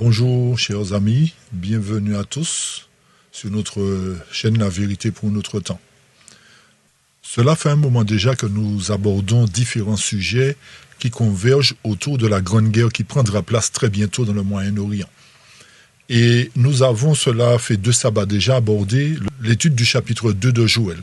Bonjour chers amis, bienvenue à tous sur notre chaîne La Vérité pour notre temps. Cela fait un moment déjà que nous abordons différents sujets qui convergent autour de la grande guerre qui prendra place très bientôt dans le Moyen-Orient. Et nous avons, cela fait 2 sabbats déjà, abordé l'étude du chapitre 2 de Joël.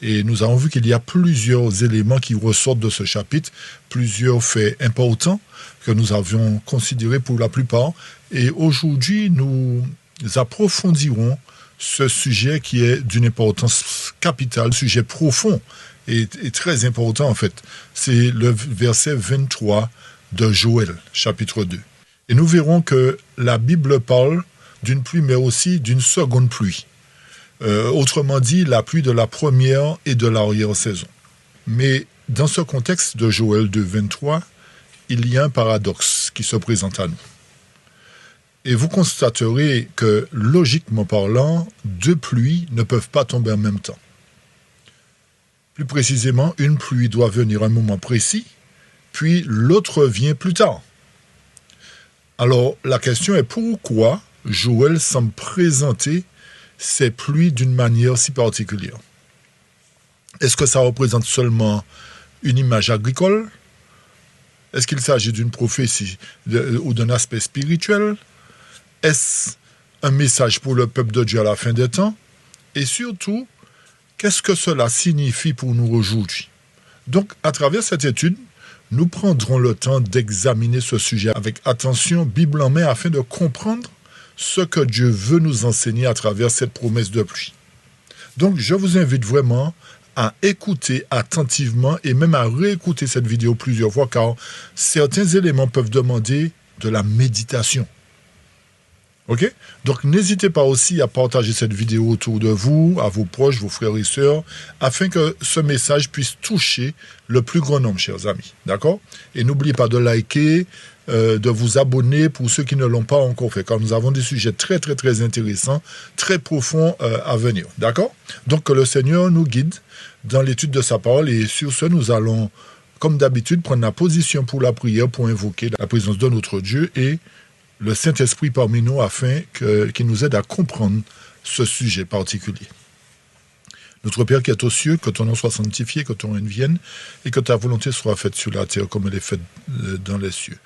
Et nous avons vu qu'il y a plusieurs éléments qui ressortent de ce chapitre, plusieurs faits importants que nous avions considérés pour la plupart. Et aujourd'hui, nous approfondirons ce sujet qui est d'une importance capitale, sujet profond et très important en fait. C'est le verset 23 de Joël, chapitre 2. Et nous verrons que la Bible parle d'une pluie, mais aussi d'une seconde pluie. Autrement dit, la pluie de la première et de l'arrière-saison. Mais dans ce contexte de Joël 2, 23, il y a un paradoxe qui se présente à nous. Et vous constaterez que, logiquement parlant, 2 pluies ne peuvent pas tomber en même temps. Plus précisément, une pluie doit venir à un moment précis, puis l'autre vient plus tard. Alors, la question est pourquoi Joël semble présenter ces pluies d'une manière si particulière. Est-ce que ça représente seulement une image agricole? Est-ce qu'il s'agit d'une prophétie ou d'un aspect spirituel? Est-ce un message pour le peuple de Dieu à la fin des temps? Et surtout, qu'est-ce que cela signifie pour nous aujourd'hui? Donc, à travers cette étude, nous prendrons le temps d'examiner ce sujet avec attention, Bible en main, afin de comprendre ce que Dieu veut nous enseigner à travers cette promesse de pluie. Donc, je vous invite vraiment à écouter attentivement et même à réécouter cette vidéo plusieurs fois, car certains éléments peuvent demander de la méditation. Ok? Donc, n'hésitez pas aussi à partager cette vidéo autour de vous, à vos proches, vos frères et sœurs, afin que ce message puisse toucher le plus grand nombre, chers amis. D'accord? Et n'oubliez pas de liker, de vous abonner pour ceux qui ne l'ont pas encore fait, car nous avons des sujets très, très, très intéressants, très profonds à venir. D'accord? Donc, que le Seigneur nous guide dans l'étude de sa parole, et sur ce, nous allons, comme d'habitude, prendre la position pour la prière, pour invoquer la présence de notre Dieu et le Saint-Esprit parmi nous afin qu'il nous aide à comprendre ce sujet particulier. Notre Père qui est aux cieux, que ton nom soit sanctifié, que ton règne vienne et que ta volonté soit faite sur la terre comme elle est faite dans les cieux.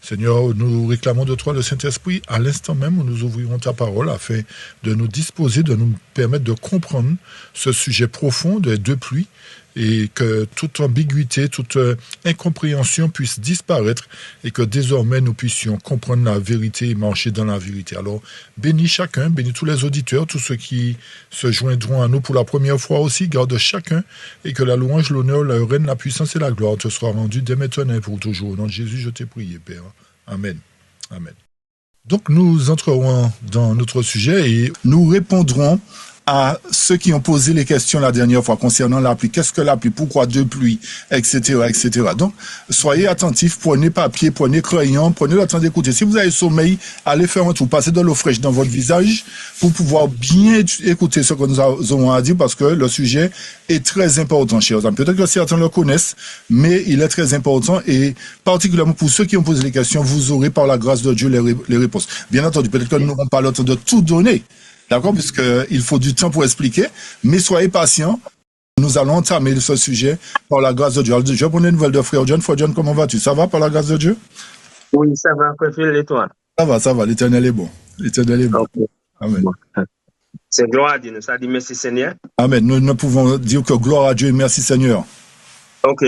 Seigneur, nous réclamons de toi le Saint-Esprit à l'instant même où nous ouvrirons ta parole afin de nous disposer, de nous permettre de comprendre ce sujet profond des 2 pluies et que toute ambiguïté, toute incompréhension puisse disparaître et que désormais nous puissions comprendre la vérité et marcher dans la vérité. Alors, bénis chacun, bénis tous les auditeurs, tous ceux qui se joindront à nous pour la première fois aussi, garde chacun et que la louange, l'honneur, le règne, la puissance et la gloire te soient rendues dès maintenant et pour toujours. Au nom de Jésus, je t'ai prié, Père. Amen. Amen. Donc, nous entrerons dans notre sujet et nous répondrons à ceux qui ont posé les questions la dernière fois concernant la pluie. Qu'est-ce que la pluie? Pourquoi 2 pluies? Etc., etc. Donc, soyez attentifs, prenez papier, prenez crayon, prenez le temps d'écouter. Si vous avez sommeil, allez faire un tour, passez de l'eau fraîche dans votre visage pour pouvoir bien écouter ce que nous avons à dire parce que le sujet est très important, chers amis. Peut-être que certains le connaissent, mais il est très important et particulièrement pour ceux qui ont posé les questions, vous aurez par la grâce de Dieu les réponses. Bien entendu, peut-être que nous n'aurons pas le temps de tout donner. D'accord, puisqu'il faut du temps pour expliquer, mais soyez patients. Nous allons entamer ce sujet par la grâce de Dieu. Alors, je prends une nouvelle de frère John. Frère John, comment vas-tu? Ça va par la grâce de Dieu? Oui, ça va, frère, et toi? Ça va, l'Éternel est bon. L'Éternel est bon. Okay. Amen. C'est gloire à Dieu, nous ça dit merci Seigneur. Amen. Nous ne pouvons dire que gloire à Dieu et merci Seigneur. Ok,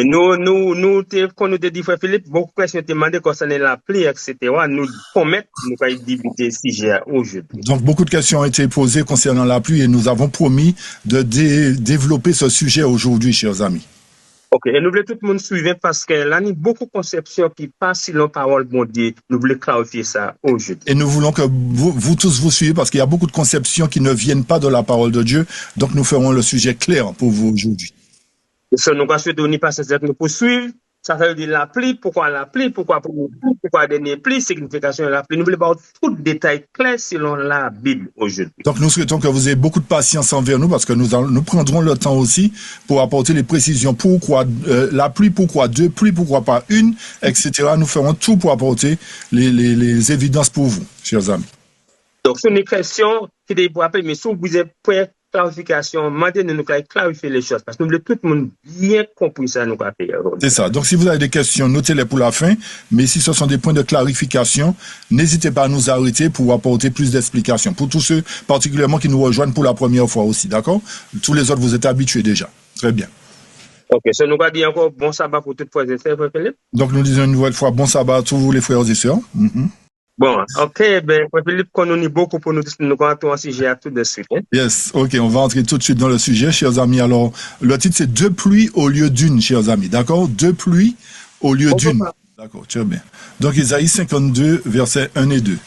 quand nous te dit, frère Philippe, beaucoup de questions te demandent concernant la pluie, etc. Nous promettons, nous allons débuter ce sujet aujourd'hui. Donc, beaucoup de questions ont été posées concernant la pluie et nous avons promis de développer ce sujet aujourd'hui, chers amis. Ok, et nous voulons tout le monde suivre parce que là, il y a beaucoup de conceptions qui passent sur la parole, bon Dieu. Nous voulons clarifier ça aujourd'hui. Et nous voulons que vous tous vous suivez parce qu'il y a beaucoup de conceptions qui ne viennent pas de la parole de Dieu. Donc, nous ferons le sujet clair pour vous aujourd'hui. Et ça, nous allons souhaiter passer nous poursuivre Ça veut dire la pluie, pourquoi dernier pluie, signification de la pluie. N'oubliez pas tout détail clair selon la Bible aujourd'hui. Donc nous souhaitons que vous ayez beaucoup de patience envers nous parce que nous prendrons le temps aussi pour apporter les précisions. Pourquoi la pluie, pourquoi deux pluies, pourquoi pas une, etc. Nous ferons tout pour apporter les évidences pour vous, chers amis. Donc, c'est une question qui est pour appeler, mais si vous avez point clarification, demandez de nous clarifier les choses parce que nous voulons tout le monde bien compris ça, nous c'est ça. Donc, si vous avez des questions, notez-les pour la fin. Mais si ce sont des points de clarification, n'hésitez pas à nous arrêter pour apporter plus d'explications. Pour tous ceux particulièrement qui nous rejoignent pour la première fois aussi, d'accord? Tous les autres, vous êtes habitués déjà. Très bien. Ok, ça nous va dire encore bon sabbat pour toutes frères et sœurs, frère Philippe. Donc, nous disons une nouvelle fois bon sabbat à tous vous les frères et sœurs. Bon, ok, ben, frère Philippe, qu'on en a beaucoup pour nous rentrer en sujet à tout de suite. Hein? Yes, ok, on va entrer tout de suite dans le sujet, chers amis. Alors, le titre, c'est deux pluies au lieu d'une, chers amis, d'accord? Deux pluies au lieu d'une. D'accord, très bien. Donc, Isaïe 52, versets 1 et 2.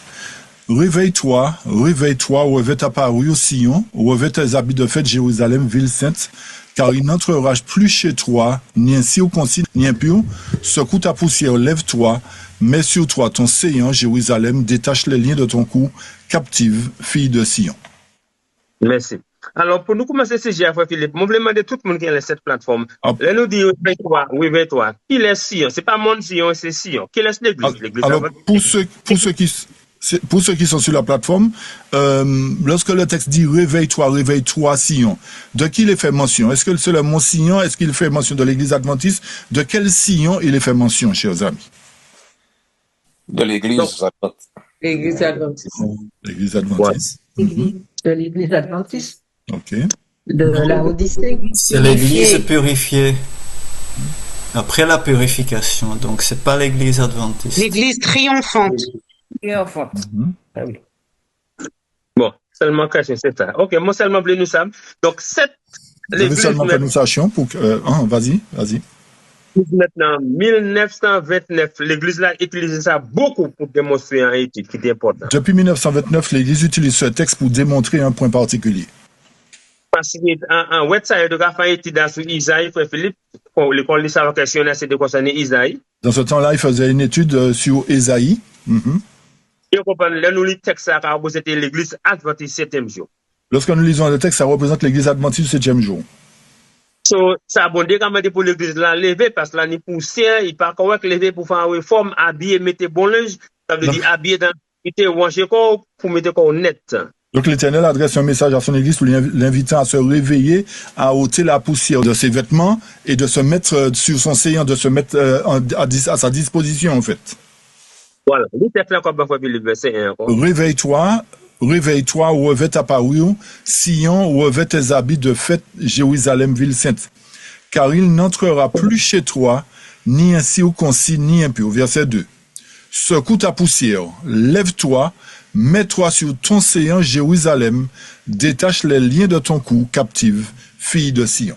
Réveille-toi, réveille-toi, revêt ta parure, Sion, revêt tes habits de fête, Jérusalem, ville sainte, car il n'entrera plus chez toi, ni un circoncis, ni impur. Secoue ta poussière, lève-toi, mets sur toi ton séant, Jérusalem, détache les liens de ton cou, captive, fille de Sion. Merci. Alors, pour nous commencer ce sujet, frère Philippe, je voulais demander à tout le monde qui est sur cette plateforme. Là, nous dit réveille-toi. Qui est Sion? C'est pas mon Sion, c'est Sion. Qui est l'église? Alors, pour ceux qui sont sur la plateforme, lorsque le texte dit réveille-toi, réveille-toi, Sion, de qui il est fait mention? Est-ce que c'est le mont Sion? Est-ce qu'il fait mention de l'église adventiste? De quel Sion il est fait mention, chers amis? De l'église adventiste. L'église adventiste. L'église adventiste. De l'église adventiste. Ok. De la Odyssée. C'est l'église purifiée. Après la purification, donc c'est pas l'église adventiste. L'église triomphante. Ah oui. Bon, seulement caché, c'est ça. Ok, moi seulement voulais nous savoir. Donc, Je veux seulement que nous sachions pour que. Vas-y. Maintenant, 1929, l'église là utilise ça beaucoup pour démontrer un étude qui est important. Depuis 1929, l'église utilise ce texte pour démontrer un point particulier. Parce qu'en website, de faire étude sur Isaïe, frère Philippe, l'école de savoir question, c'est de concerner Isaïe. Dans ce temps-là, il faisait une étude sur Isaïe. Et on comprend, là, nous, le texte, c'était l'église adventiste 7e jour. Lorsque nous lisons le texte, ça représente l'église adventiste du 7e jour. Ça a bon dire pour l'église là lever parce que là ni poussière, il pas correct lever pour faire une réforme, habiller, mettre bon linge, ça veut dire habiller dans mettre ranger corps pour mettre corps net. Donc l'Éternel adresse un message à son église pour l'invitant à se réveiller, à ôter la poussière de ses vêtements et de se mettre sur son séant, de se mettre à sa disposition en fait. Voilà, le texte là comme le verset 1. Réveille-toi, réveille-toi, revêt ta parure, Sion, revêt tes habits de fête, Jérusalem, ville sainte. Car il n'entrera plus chez toi, ni un circoncis, ni impur. Verset 2. Secoue ta poussière, lève-toi, mets-toi sur ton séant, Jérusalem, détache les liens de ton cou, captive, fille de Sion.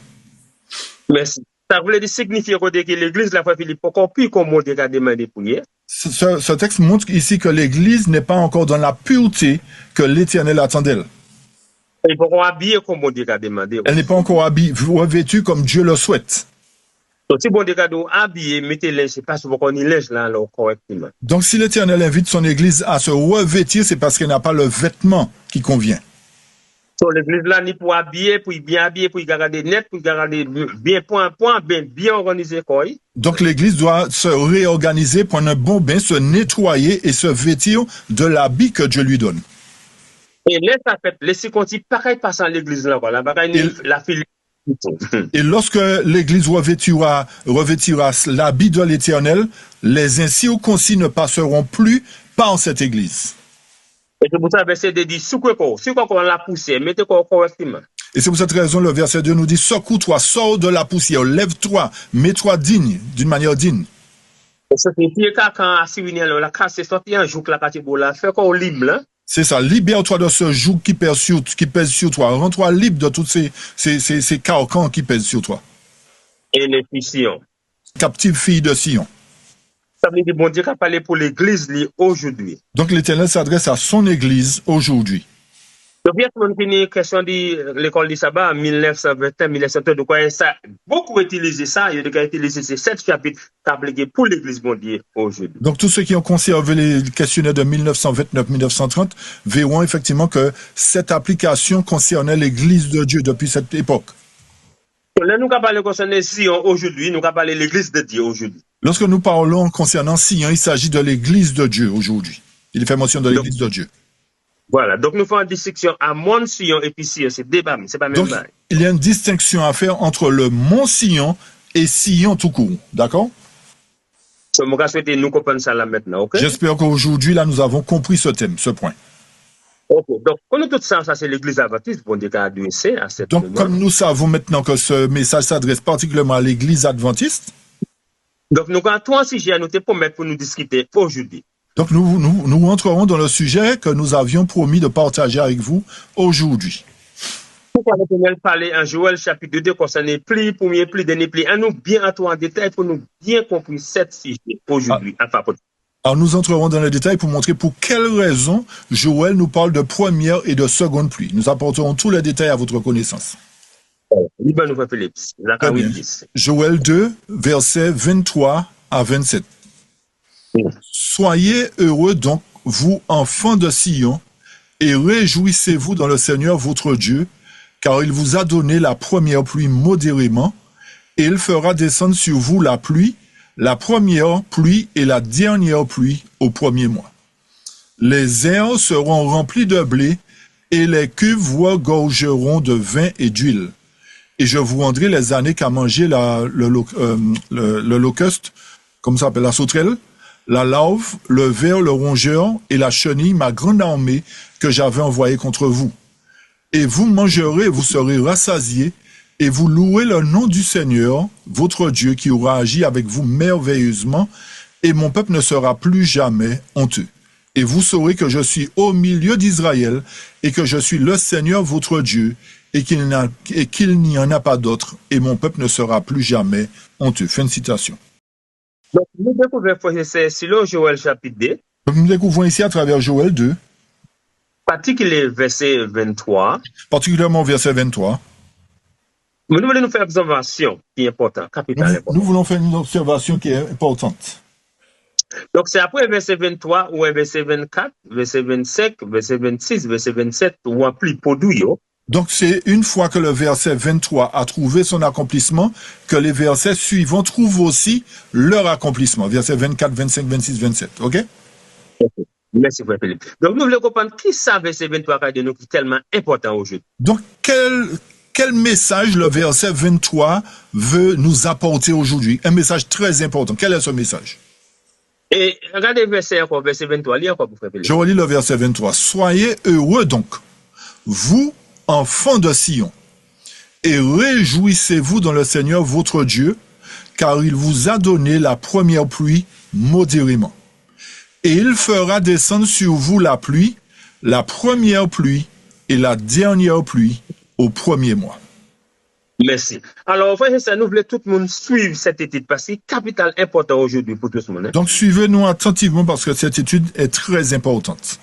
Merci. Ça voulait dire signifier que l'église, la foi Philippe, encore plus qu'on monte à demander prière. Ce texte montre ici que l'église n'est pas encore dans la pureté que l'Éternel attend d'elle. Il faut qu'on habille comme on dit à demander. Elle n'est pas encore revêtue comme Dieu le souhaite. Donc, si bon Dieu habillé, mettez linge, c'est parce qu'on y linge là, alors, correctement. Donc, si l'Éternel invite son église à se revêtir, c'est parce qu'elle n'a pas le vêtement qui convient. Donc, l'église là, ni pour habiller, pour bien habiller, pour garder net, pour garder bien point à point, bien organisé, quoi. Donc, l'église doit se réorganiser, prendre un bon bain, se nettoyer et se vêtir de l'habit que Dieu lui donne. Et laisse ça fait, laissez continuer, pareil, passant l'église là, voilà, la fille. Et lorsque l'église revêtira l'habit de l'Éternel, les incirconcis ne passeront plus par cette église. Et c'est pour ça, verset 2 dit, si quoi la poussière, mettez quoi correctement. Et c'est pour cette raison, le verset 2 nous dit, secoue-toi, sors de la poussière, lève-toi, mets-toi d'une manière digne. Et ce qui est quand Assyrien, la casse est sortie un jour que la partie là, fait qu'on libre, là. C'est ça, libère-toi de ce joug qui pèse sur toi. Rends-toi libre de tous ces carcans qui pèsent sur toi. Et les filles Sion. Captive fille de Sion. Ça veut dire bon Dieu qui a parlé pour l'église aujourd'hui. Donc l'Éternel s'adresse à son église aujourd'hui. Donc, bien, tout le monde finit question de l'école du sabbat en 1921, 1932. Quoi, ça, beaucoup utilisé ça, il y a utilisé ces 7 chapitres appliqués pour l'église mondiale aujourd'hui. Donc, tous ceux qui ont conservé les questionnaires de 1929-1930 verront effectivement que cette application concernait l'église de Dieu depuis cette époque. Là, nous avons parlé concernant Sion aujourd'hui, nous avons parlé de l'église de Dieu aujourd'hui. Lorsque nous parlons concernant Sion, il s'agit de l'église de Dieu aujourd'hui. Il fait mention de l'église de Dieu. Voilà, donc nous faisons une distinction à Mont Sion et puis Sion, c'est débat, c'est pas même. Donc, il y a une distinction à faire entre le mont Sion et Sion tout court, d'accord? Je vais souhaiter nous comprendre ça là maintenant, ok? J'espère qu'aujourd'hui, là, nous avons compris ce thème, ce point. Ok, donc, pour nous tout ça, c'est l'église adventiste, bon, des cas adressés à cette. Donc, comme nous savons maintenant que ce message s'adresse particulièrement à l'église adventiste. Donc, nous avons trois sujets à noter pour nous discuter aujourd'hui. Donc, nous entrerons dans le sujet que nous avions promis de partager avec vous aujourd'hui. Pourquoi nous parler en Joël chapitre 2 concernant pli, premier pli, dernier pli. À nous bien entrer en détail pour nous bien comprendre cette sujet aujourd'hui. Alors, nous entrerons dans le détail pour montrer pour quelles raisons Joël nous parle de première et de seconde pluie. Nous apporterons tous les détails à votre connaissance. Joël 2, versets 23 à 27. Soyez heureux donc, vous enfants de Sion, et réjouissez-vous dans le Seigneur votre Dieu, car il vous a donné la première pluie modérément, et il fera descendre sur vous la pluie, la première pluie et la dernière pluie au premier mois. Les airs seront remplis de blé, et les cuves regorgeront de vin et d'huile. Et je vous rendrai les années qu'a mangé le locuste, comme ça s'appelle, la sauterelle, la lauve, le ver, le rongeur et la chenille, ma grande armée que j'avais envoyée contre vous. Et vous mangerez, vous serez rassasiés, et vous louez le nom du Seigneur, votre Dieu, qui aura agi avec vous merveilleusement, et mon peuple ne sera plus jamais honteux. Et vous saurez que je suis au milieu d'Israël, et que je suis le Seigneur, votre Dieu, et qu'il n'y en a pas d'autre, et mon peuple ne sera plus jamais honteux. Fin de citation. Donc, nous découvrons sur Joël chapitre 2. Donc, nous découvrons ici à travers Joël 2. Particulièrement verset 23. Particulièrement verset 23. Mais nous voulons nous faire une observation qui est importante, capitale importante. Nous voulons faire une observation qui est importante. Donc, c'est après verset 23 ou verset 24, verset 25, verset 26, verset 27 ou en plus pour douillot. Donc, c'est une fois que le verset 23 a trouvé son accomplissement que les versets suivants trouvent aussi leur accomplissement. Verset 24, 25, 26, 27. OK? Merci, Frère Philippe. Donc, nous voulons comprendre qui ça, verset 23 de nous qui est tellement important aujourd'hui. Donc, quel message le verset 23 veut nous apporter aujourd'hui? Un message très important. Quel est ce message? Et regardez verset 23. Lis encore, Frère Philippe. Je relis le verset 23. Soyez heureux donc, vous, enfants de Sion, et réjouissez-vous dans le Seigneur votre Dieu, car il vous a donné la première pluie modérément. Et il fera descendre sur vous la pluie, la première pluie et la dernière pluie au premier mois. Merci. Alors, frère, ça nous voulait tout le monde suivre cette étude parce que c'est capital important aujourd'hui pour tout le monde. Donc, suivez-nous attentivement parce que cette étude est très importante.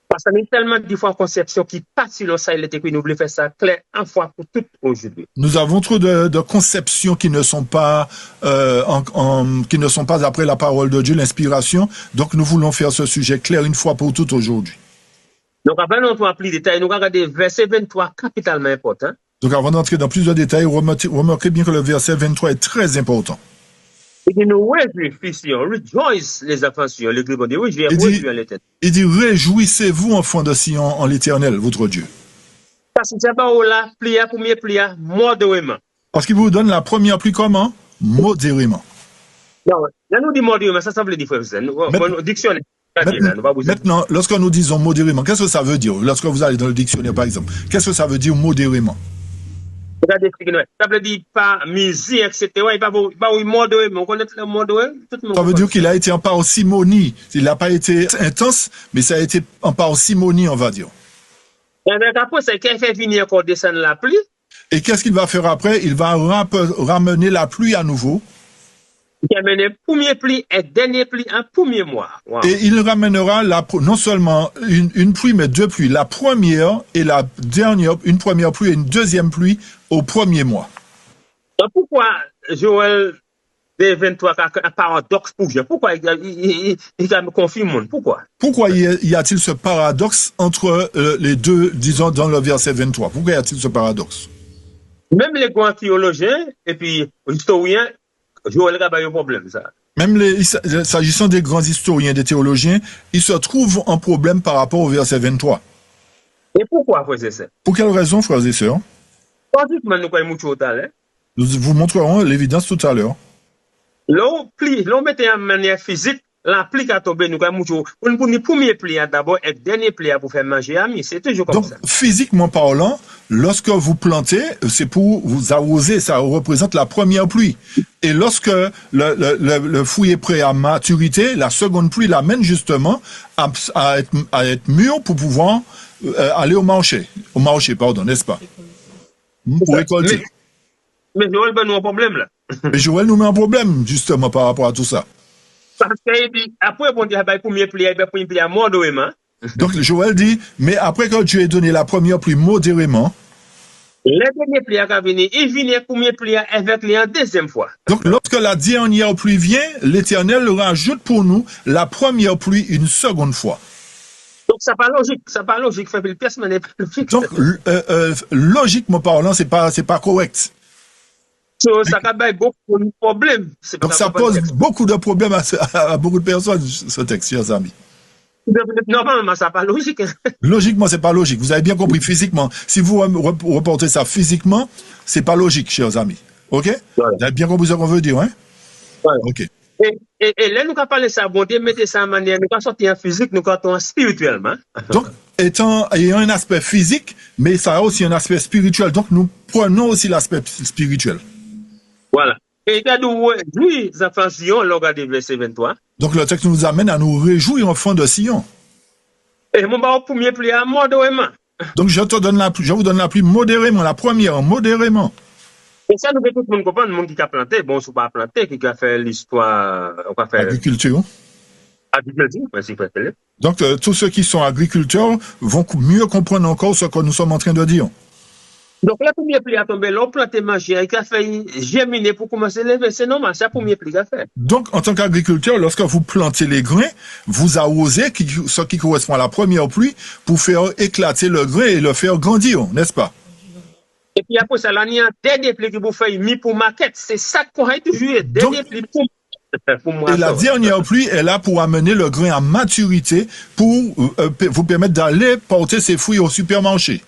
Parce qu'il y a tellement de fois conception qui passe sur ça, il était que nous voulons faire ça clair une fois pour toutes aujourd'hui. Nous avons trop de conceptions qui ne sont pas après la parole de Dieu, l'inspiration. Donc nous voulons faire ce sujet clair une fois pour toutes aujourd'hui. Donc avant d'entrer en plus de détails, nous regardons verset 23 capitalement important. Donc avant d'entrer dans plus de détails, remarquez bien que le verset 23 est très important. Il dit, nous réjouissons, rejoice les enfants Sion, l'église de Dieu, l'éternel. Il dit, réjouissez-vous, enfants de Sion, en l'éternel, votre Dieu. Parce que c'est pas la prière, première prière, modérément. Parce qu'il vous donne la première pluie comment? Modérément. Non, là, nous dit modérément, ça veut dire, frère, dictionnaire. Maintenant, lorsque nous disons modérément, qu'est-ce que ça veut dire? Lorsque vous allez dans le dictionnaire, par exemple, qu'est-ce que ça veut dire modérément? Ça veut dire pas musique, etc. Il va modérément. On connaît le modérément. Ça veut dire qu'il a été en parcimonie. Il n'a pas été intense, mais ça a été en parcimonie, on va dire. Et après, c'est qu'il fait venir encore descendre la pluie. Et qu'est-ce qu'il va faire après? Il va ramener la pluie à nouveau. qui amène le premier pli et dernier pli en premier mois. Wow. Et il ramènera non seulement une pluie, mais deux pluies. La première et la dernière, une première pluie et une deuxième pluie au premier mois. Donc pourquoi Joël de 23 a un paradoxe pour Dieu? Pourquoi il me confirme? Pourquoi? Pourquoi y a-t-il ce paradoxe entre les deux, disons, dans le verset 23? Pourquoi y a-t-il ce paradoxe? Même les grands théologiens et puis historiens, Joël a un problème, ça. Même s'agissant des grands historiens, des théologiens, ils se trouvent en problème par rapport au verset 23. Et pourquoi, frères et sœurs? Pour quelle raison, frères et sœurs? Nous vous montrerons l'évidence tout à l'heure. L'on mettait en manière physique, l'appli a tombé, nous avons le premier pli d'abord et le dernier pli pour faire manger amis. C'est toujours comme ça. Donc, physiquement parlant, lorsque vous plantez, c'est pour vous arroser, ça représente la première pluie. Et lorsque le fruit est prêt à maturité, la seconde pluie l'amène justement à être mûr pour pouvoir aller au marché, pardon, n'est-ce pas? Pour récolter. Mais Joël, ben, nous avons un problème là. Mais Joël nous met un problème, justement, par rapport à tout ça. Parce qu'il dit, après, on dit, premier pli, premier pli à modérément. Donc, Joël dit, mais après que Dieu ait donné la première pluie modérément, le dernier pli a venu, il vient premier pli avec lui en deuxième fois. Donc, lorsque la dernière pluie vient, l'Éternel rajoute pour nous la première pluie une seconde fois. Donc, ça pas logique, fait une pièce, mais n'est pas logique. Donc, logiquement parlant, c'est pas correct. Ça a beaucoup de problèmes. Donc, ça pose beaucoup de problèmes à beaucoup de personnes, ce texte, chers amis. Normalement, ça n'est pas logique. Logiquement, c'est pas logique. Vous avez bien compris, physiquement. Si vous reportez ça physiquement, c'est pas logique, chers amis. OK? Voilà. Vous avez bien compris ce qu'on veut dire, hein? Voilà. OK. Et là, nous avons parlé de ça, bon Dieu, mettez ça en manière, nous avons sorti en physique, nous avons spirituellement. Donc, ayant un aspect physique, mais ça a aussi un aspect spirituel. Donc, nous prenons aussi l'aspect spirituel. Voilà. Et il y a nous enfants Sion, regardez verset 23. Donc, le texte nous amène à nous réjouir enfants de Sion. Et mon premier pli à modérément. Donc, je vous donne la pluie modérément, la première, modérément. Et ça, nous tout le monde comprendre, le monde qui a planté, bon, c'est pas planté, qui a fait l'histoire, on va faire. Agriculture. Agriculture, merci, frère. Donc, tous ceux qui sont agriculteurs vont mieux comprendre encore ce que nous sommes en train de dire. Donc, la première pluie a tombé, l'on planté manger, il a fait germiner pour commencer à lever, c'est normal, c'est la première pluie qu'il a fait. Donc, en tant qu'agriculteur, lorsque vous plantez les grains, vous arrosez ce qui correspond à la première pluie pour faire éclater le grain et le faire grandir, n'est-ce pas? Et puis après ça, il y a un dernier pli qui vous fait mis pour maquette. C'est ça qu'on a toujours eu. Dernier pli pour moi. Et la dernière pluie est là pour amener le grain à maturité pour vous permettre d'aller porter ses fruits au supermarché.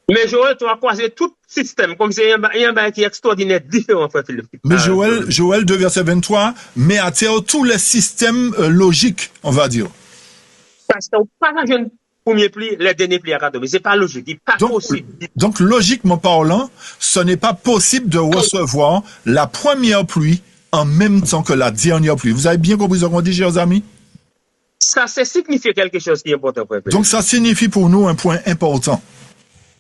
Mais Joël, tu as croisé tout le système, comme c'est un bail qui est extraordinaire, différent, frère Philippe. Mais Joël 2, verset 23, met à terre tous les systèmes logiques, on va dire. Parce que pas la jeune premier pli, le dernier pli à tomber. C'est pas logique, c'est pas possible. Donc, logiquement parlant, ce n'est pas possible de recevoir la première pluie en même temps que la dernière pluie. Vous avez bien compris ce qu'on dit, chers amis? Ça signifie quelque chose qui est important, frère Philippe. Donc, ça signifie pour nous un point important.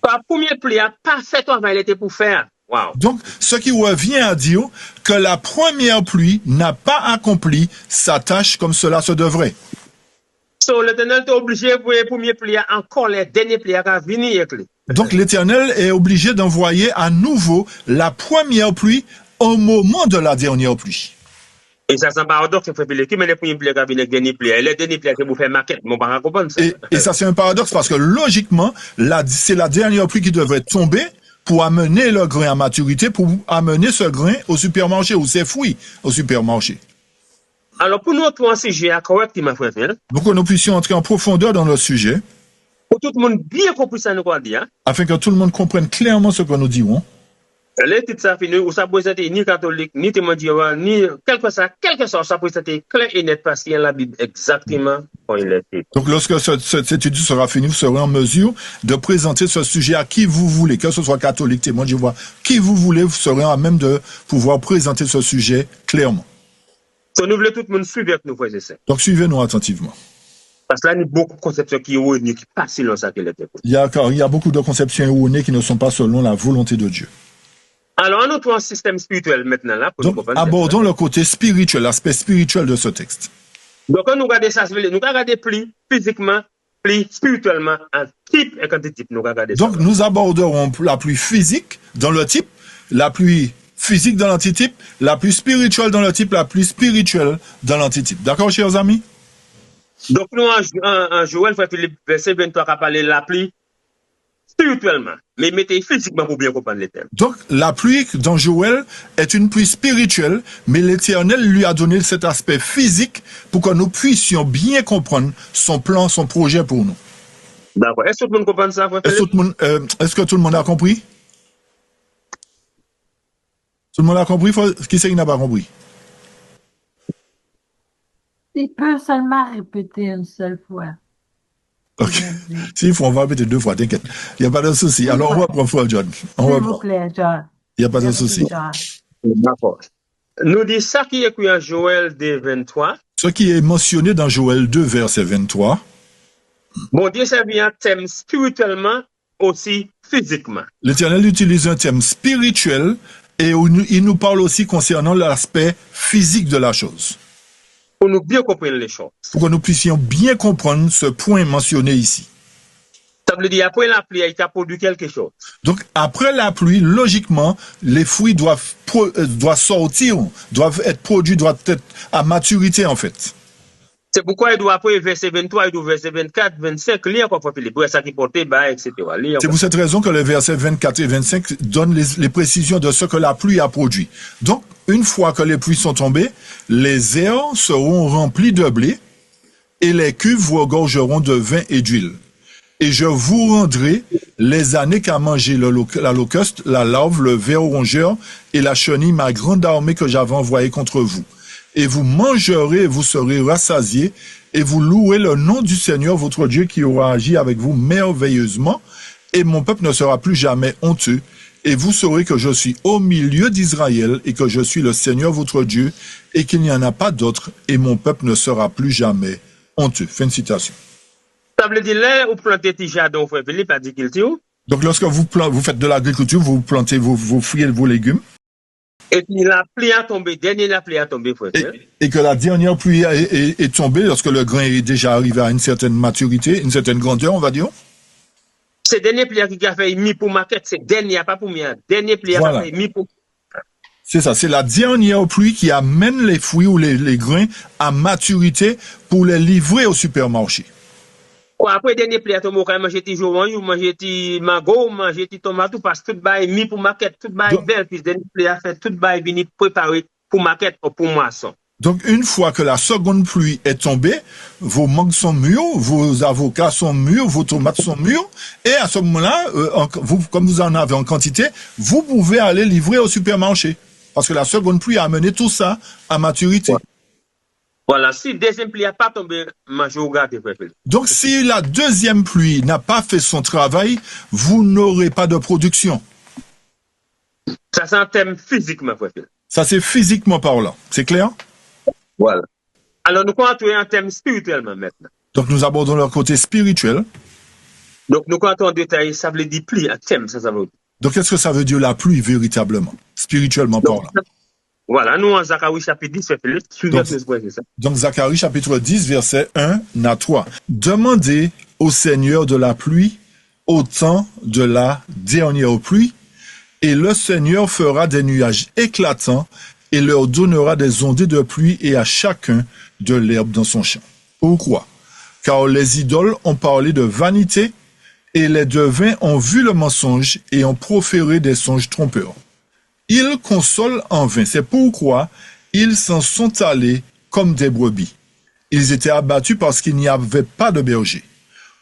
La première pluie a pas fait travail, elle était pour faire. Wow. Donc, ce qui revient à dire que la première pluie n'a pas accompli sa tâche comme cela se devrait. So, l'Éternel est obligé pour les premiers plis, encore les derniers plis à venir. Donc, l'Éternel est obligé d'envoyer à nouveau la première pluie au moment de la dernière pluie. Et ça, c'est un paradoxe, frère Philippe. Qui met les premiers plis à venir, les derniers plis? Les derniers plis, c'est pour faire maquette. Mon parent comprend ça. Et ça, c'est un paradoxe parce que logiquement, c'est la dernière pluie qui devrait tomber pour amener le grain à maturité, pour amener ce grain au supermarché ou ses fruits au supermarché. Alors, pour nous, un sujet correct, ma frère, pour que nous puissions entrer en profondeur dans le sujet, pour tout le monde bien compris ça, nous dire, afin que tout le monde comprenne clairement ce que nous dirons. Les titres, ça finit, ou ça peut être ni catholique, ni témoin de Jéhovah, ni quelque chose, ça peut être clair et net parce qu'il y a la Bible exactement quand il est fait. Donc, lorsque cette étude sera finie, vous serez en mesure de présenter ce sujet à qui vous voulez, que ce soit catholique, témoin de Jéhovah, qui vous voulez, vous serez à même de pouvoir présenter ce sujet clairement. So, nous voulons tout le monde suivre avec nous, frères et sœurs. Donc, suivez-nous attentivement. Parce que là, il y a beaucoup de conceptions qui sont erronées, qui passent selon ça qu'il était. Il y a beaucoup de conceptions erronées qui ne sont pas selon la volonté de Dieu. Alors, on trouve un système spirituel maintenant là. Pour Donc, nous comprendre. abordons le côté spirituel, l'aspect spirituel de ce texte. Donc, quand nous regardons ça, nous regardons plus physiquement, plus spirituellement, en type et quantité type. Nous regardons Donc, ça. nous aborderons la pluie physique dans le type, la pluie physique dans l'antitype, la pluie spirituelle dans le type, la pluie spirituelle dans l'antitype. D'accord, chers amis? Donc, nous, en Joël, frère Philippe, verset 23, qui a parlé de la pluie spirituellement, mais mettez physiquement pour bien comprendre les thèmes. Donc, la pluie dans Joël est une pluie spirituelle, mais l'Éternel lui a donné cet aspect physique pour que nous puissions bien comprendre son plan, son projet pour nous. D'accord. Est-ce que tout le monde comprend ça, frère Est-ce Philippe? que tout le monde a compris? Tout le monde a compris? Qui c'est qui n'a pas compris? Il peut seulement répéter une seule fois. Ok. S'il faut, on va répéter 2 fois, t'inquiète. Il n'y a pas de souci. Alors, on reprend, frère John. On S'il reprend. vous plaît, John. Il n'y a pas de Merci, souci. John. D'accord. Nous dit ça qui est écrit en Joël 2, 23. Ce qui est mentionné dans Joël 2, verset 23, Bon Dieu servi un thème spirituellement, aussi physiquement. l'Éternel utilise un thème spirituel et il nous parle aussi concernant l'aspect physique de la chose. Pour nous bien comprendre les choses. Pour que nous puissions bien comprendre ce point mentionné ici. Ça veut dire après la pluie, il a produit quelque chose. Donc, après la pluie, logiquement, les fruits doivent sortir, doivent être produits, doivent être à maturité, en fait. C'est pourquoi il doit après verset 23, il doit verset 24, 25, lire quoi, frère Philippe, pour ça qui portait, etc. C'est pour cette raison que les versets 24 et 25 donnent les précisions de ce que la pluie a produit. Donc, une fois que les pluies sont tombées, les aires seront remplies de blé et les cuves regorgeront de vin et d'huile. Et je vous rendrai les années qu'a mangé la locuste, la larve, le ver rongeur et la chenille, ma grande armée que j'avais envoyée contre vous. Et vous mangerez et vous serez rassasiés, et vous louerez le nom du Seigneur votre Dieu qui aura agi avec vous merveilleusement, et mon peuple ne sera plus jamais honteux, et vous saurez que je suis au milieu d'Israël, et que je suis le Seigneur votre Dieu, et qu'il n'y en a pas d'autre, et mon peuple ne sera plus jamais honteux. Fin de citation. Ça veut dire là, vous plantez des jardins, frère Philippe, a dit qu'il dit. Donc lorsque vous faites de l'agriculture, vous plantez vos fruits et vos légumes, Et puis la pluie a tombé, dernière la pluie a tombé, frère Philippe. et que la dernière pluie est tombée lorsque le grain est déjà arrivé à une certaine maturité, une certaine grandeur, on va dire. C'est dernier pluie qui a fait mis pour maquette, c'est dernier, pas pour moi. Dernier pluie Voilà. a fait mis pour. C'est ça, c'est la dernière pluie qui amène les fruits ou les grains à maturité pour les livrer au supermarché. Après dernier pluie a tombé, on manger des journaux, manger des mango, manger des tomates, parce que tout bail mis pour maquette, tout bail belle, puis dernier pluie a fait tout bail venu préparé pour maquette ou pour moisson. Donc, une fois que la seconde pluie est tombée, vos mangues sont mûres, vos avocats sont mûrs, vos tomates sont mûres, et à ce moment-là, comme vous en avez en quantité, vous pouvez aller livrer au supermarché. Parce que la seconde pluie a amené tout ça à maturité. Ouais. Voilà, si deuxième pluie n'a pas tombé, je regarde, frère Philippe. Donc, si la deuxième pluie n'a pas fait son travail, vous n'aurez pas de production. Ça, c'est un thème physiquement, frère Philippe. Ça, c'est physiquement parlant. C'est clair? Voilà. Alors, nous comptons un thème spirituellement maintenant. Donc, nous abordons le côté spirituel. Donc, nous comptons en détail, ça veut dire pluie, un thème, ça veut dire. Donc, qu'est-ce que ça veut dire la pluie véritablement, spirituellement parlant? Voilà, nous en Zacharie chapitre 10, frère Philippe, suivez ça. Donc, Zacharie chapitre 10, verset 1 à 3. Demandez au Seigneur de la pluie au temps de la dernière pluie, et le Seigneur fera des nuages éclatants et leur donnera des ondées de pluie et à chacun de l'herbe dans son champ. Pourquoi? Car les idoles ont parlé de vanité et les devins ont vu le mensonge et ont proféré des songes trompeurs. Ils consolent en vain. C'est pourquoi ils s'en sont allés comme des brebis. Ils étaient abattus parce qu'il n'y avait pas de berger.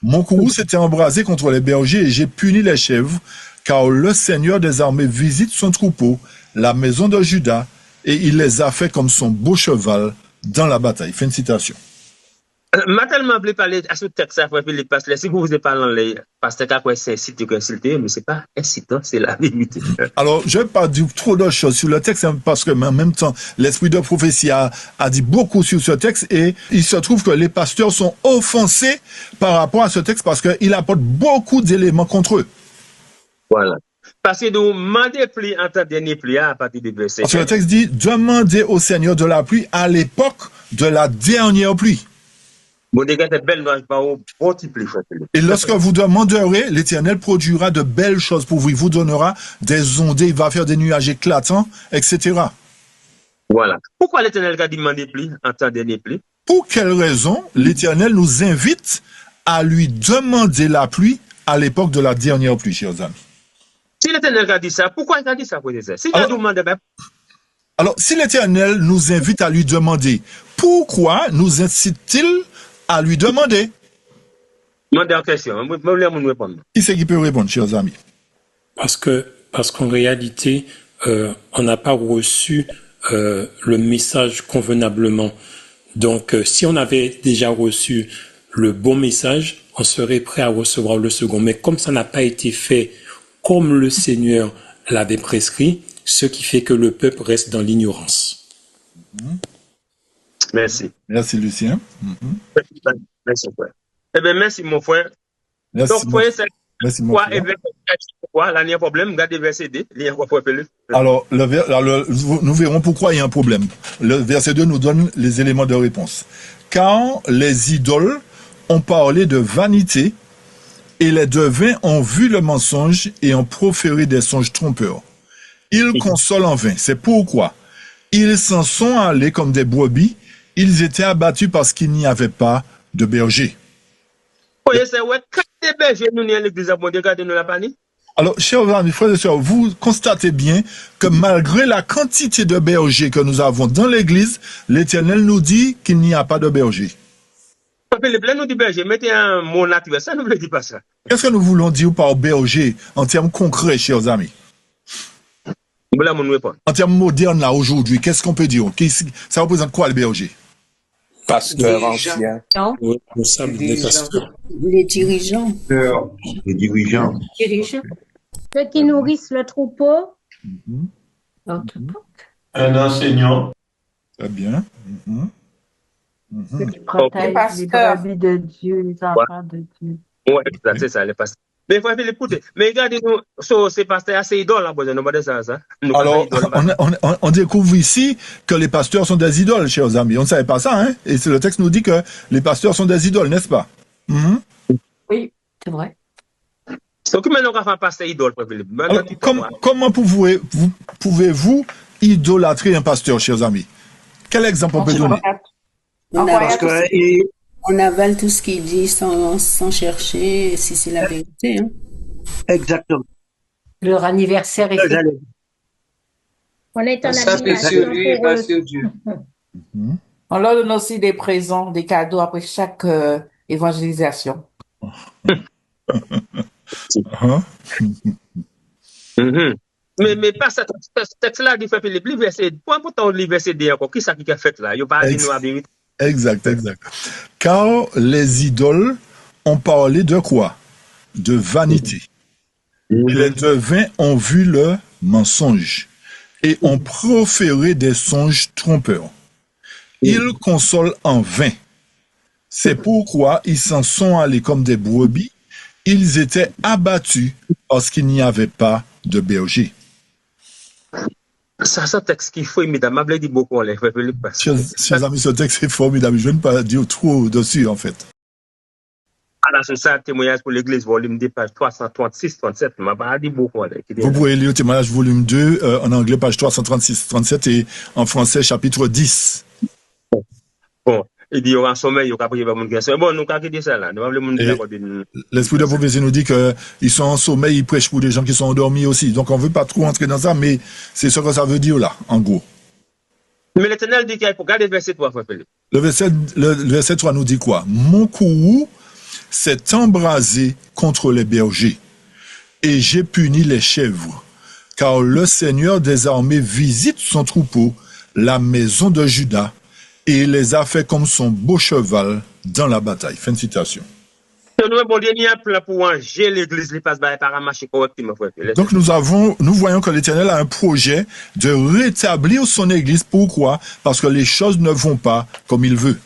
Mon courroux s'était embrasé contre les bergers et j'ai puni les chèvres, car le Seigneur des armées visite son troupeau, la maison de Juda, et il les a fait comme son beau cheval dans la bataille. Fin de citation. M'a tellement voulu parler à ce texte, frère Philippe, parce que si vous vous parlez, parce que après c'est incité ou insulté, mais c'est pas incitant, c'est la vérité. Alors, je ne vais pas dire trop de choses sur le texte, parce que en même temps, l'esprit de prophétie a dit beaucoup sur ce texte, et il se trouve que les pasteurs sont offensés par rapport à ce texte, parce qu'il apporte beaucoup d'éléments contre eux. Voilà. Parce que nous demandons pluie en temps dernier pluie à partir du verset. Parce que le texte dit, demandez au Seigneur de la pluie à l'époque de la dernière pluie. Bon, des gars, c'est belle nuage, pas au bon type pluie, frère Philippe. Et lorsque vous demanderez, l'Éternel produira de belles choses pour vous. Il vous donnera des ondées, il va faire des nuages éclatants, etc. Voilà. Pourquoi l'Éternel a demandé pluie en temps dernier pluie? Pour quelle raison l'Éternel nous invite à lui demander la pluie à l'époque de la dernière pluie, chers amis? Si l'Éternel a dit ça, pourquoi il a dit ça, frère Philippe? Si il a demandé, ben, alors, si l'Éternel nous invite à lui demander, pourquoi nous incite-t-il à lui demander? demandez en question. Je voulais me répondre. Qui c'est qui peut répondre, chers amis? Parce qu'en réalité, on n'a pas reçu le message convenablement. Donc, si on avait déjà reçu le bon message, on serait prêt à recevoir le second. Mais comme ça n'a pas été fait comme le Seigneur l'avait prescrit, ce qui fait que le peuple reste dans l'ignorance. Merci. Merci, Lucien. Merci, frère. Eh bien, merci, mon frère. Merci, Donc, frère, c'est merci, mon quoi, frère. quoi, là, il y a un problème, regardez verset 2, il y a quoi, frère Philippe? Alors, nous verrons pourquoi il y a un problème. Le verset 2 nous donne les éléments de réponse. Car les idoles ont parlé de vanité et les devins ont vu le mensonge et ont proféré des songes trompeurs. Ils consolent en vain. C'est pourquoi ils s'en sont allés comme des brebis. Ils étaient abattus parce qu'il n'y avait pas de berger. Oui, c'est ouais, quand les bergers nous à l'église, bon, regardez nous la panique. Alors, chers amis, frères et sœurs, vous constatez bien que malgré la quantité de bergers que nous avons dans l'église, l'Éternel nous dit qu'il n'y a pas de berger. Philippe, là, nous dit berger, mettez un mot naturel, ça ne veut dire pas ça. Qu'est-ce que nous voulons dire par berger en termes concrets, chers amis? Voilà mon réponse. En termes modernes, là, aujourd'hui, qu'est-ce qu'on peut dire? Ça représente quoi, le berger? Pasteur ancien. Responsable des pasteurs. Les dirigeants. Les dirigeants. Ceux qui nourrissent le troupeau. Un enseignant. Très bien. Ceux qui protègent les brebis de Dieu, les enfants de Dieu. Oui, c'est ça, les pasteurs. Mais frère Philippe, écoutez, mais regardez-nous, ces pasteurs assez idoles, là, nous demandons ça. Alors, on découvre ici que les pasteurs sont des idoles, chers amis. On ne savait pas ça, hein? Et le texte nous dit que les pasteurs sont des idoles, n'est-ce pas? Oui, c'est vrai. Donc, maintenant, on va faire un pasteur idole, frère Philippe. Alors, comment pouvez-vous idolâtrer un pasteur, chers amis? Quel exemple on peut donner? On avale tout ce qu'il dit sans chercher si c'est la vérité. Hein. Exactement. Leur anniversaire est fait. On est en Ça, c'est sur lui et pas sur Dieu. On leur donne aussi des présents, des cadeaux après chaque évangélisation. Mais pas ce texte-là, dit frère Philippe, pourtant, le verset D encore, qui ça qui a fait là? Il n'y a pas dit nous la vérité. Exact. Car les idoles ont parlé de quoi? De vanité. Les devins ont vu le mensonge et ont proféré des songes trompeurs. Ils consolent en vain. C'est pourquoi ils s'en sont allés comme des brebis. Ils étaient abattus parce qu'il n'y avait pas de berger. Ça, c'est un texte qu'il faut immédiatement. Je l'ai dit beaucoup, les frères Philippe. Chers amis, ce texte est formidable. Je ne vais pas dire trop dessus, en fait. Alors, c'est ça, témoignage pour l'Église, volume 2, page 336, 37. Je ne vais pas dire beaucoup. Vous pouvez lire témoignage volume 2, en anglais, page 336, 37, et en français, chapitre 10. Bon. Il dit, il y aura un sommeil, il y aura pas de question. Bon, nous, quand il dit ça, là, nous avons le monde l'esprit de prophétie nous dit qu'ils sont en sommeil, ils prêchent pour des gens qui sont endormis aussi. Donc, on ne veut pas trop entrer dans ça, mais c'est ce que ça veut dire là, en gros. Mais l'Éternel dit qu'il faut garder le verset 3, frère Philippe. Le verset 3 nous dit quoi? Mon courroux s'est embrasé contre les bergers, et j'ai puni les chèvres, car le Seigneur des armées visite son troupeau, la maison de Juda, et il les a fait comme son beau cheval dans la bataille. Fin de citation. Donc nous voyons que l'Éternel a un projet de rétablir son Église. Pourquoi? Parce que les choses ne vont pas comme il veut.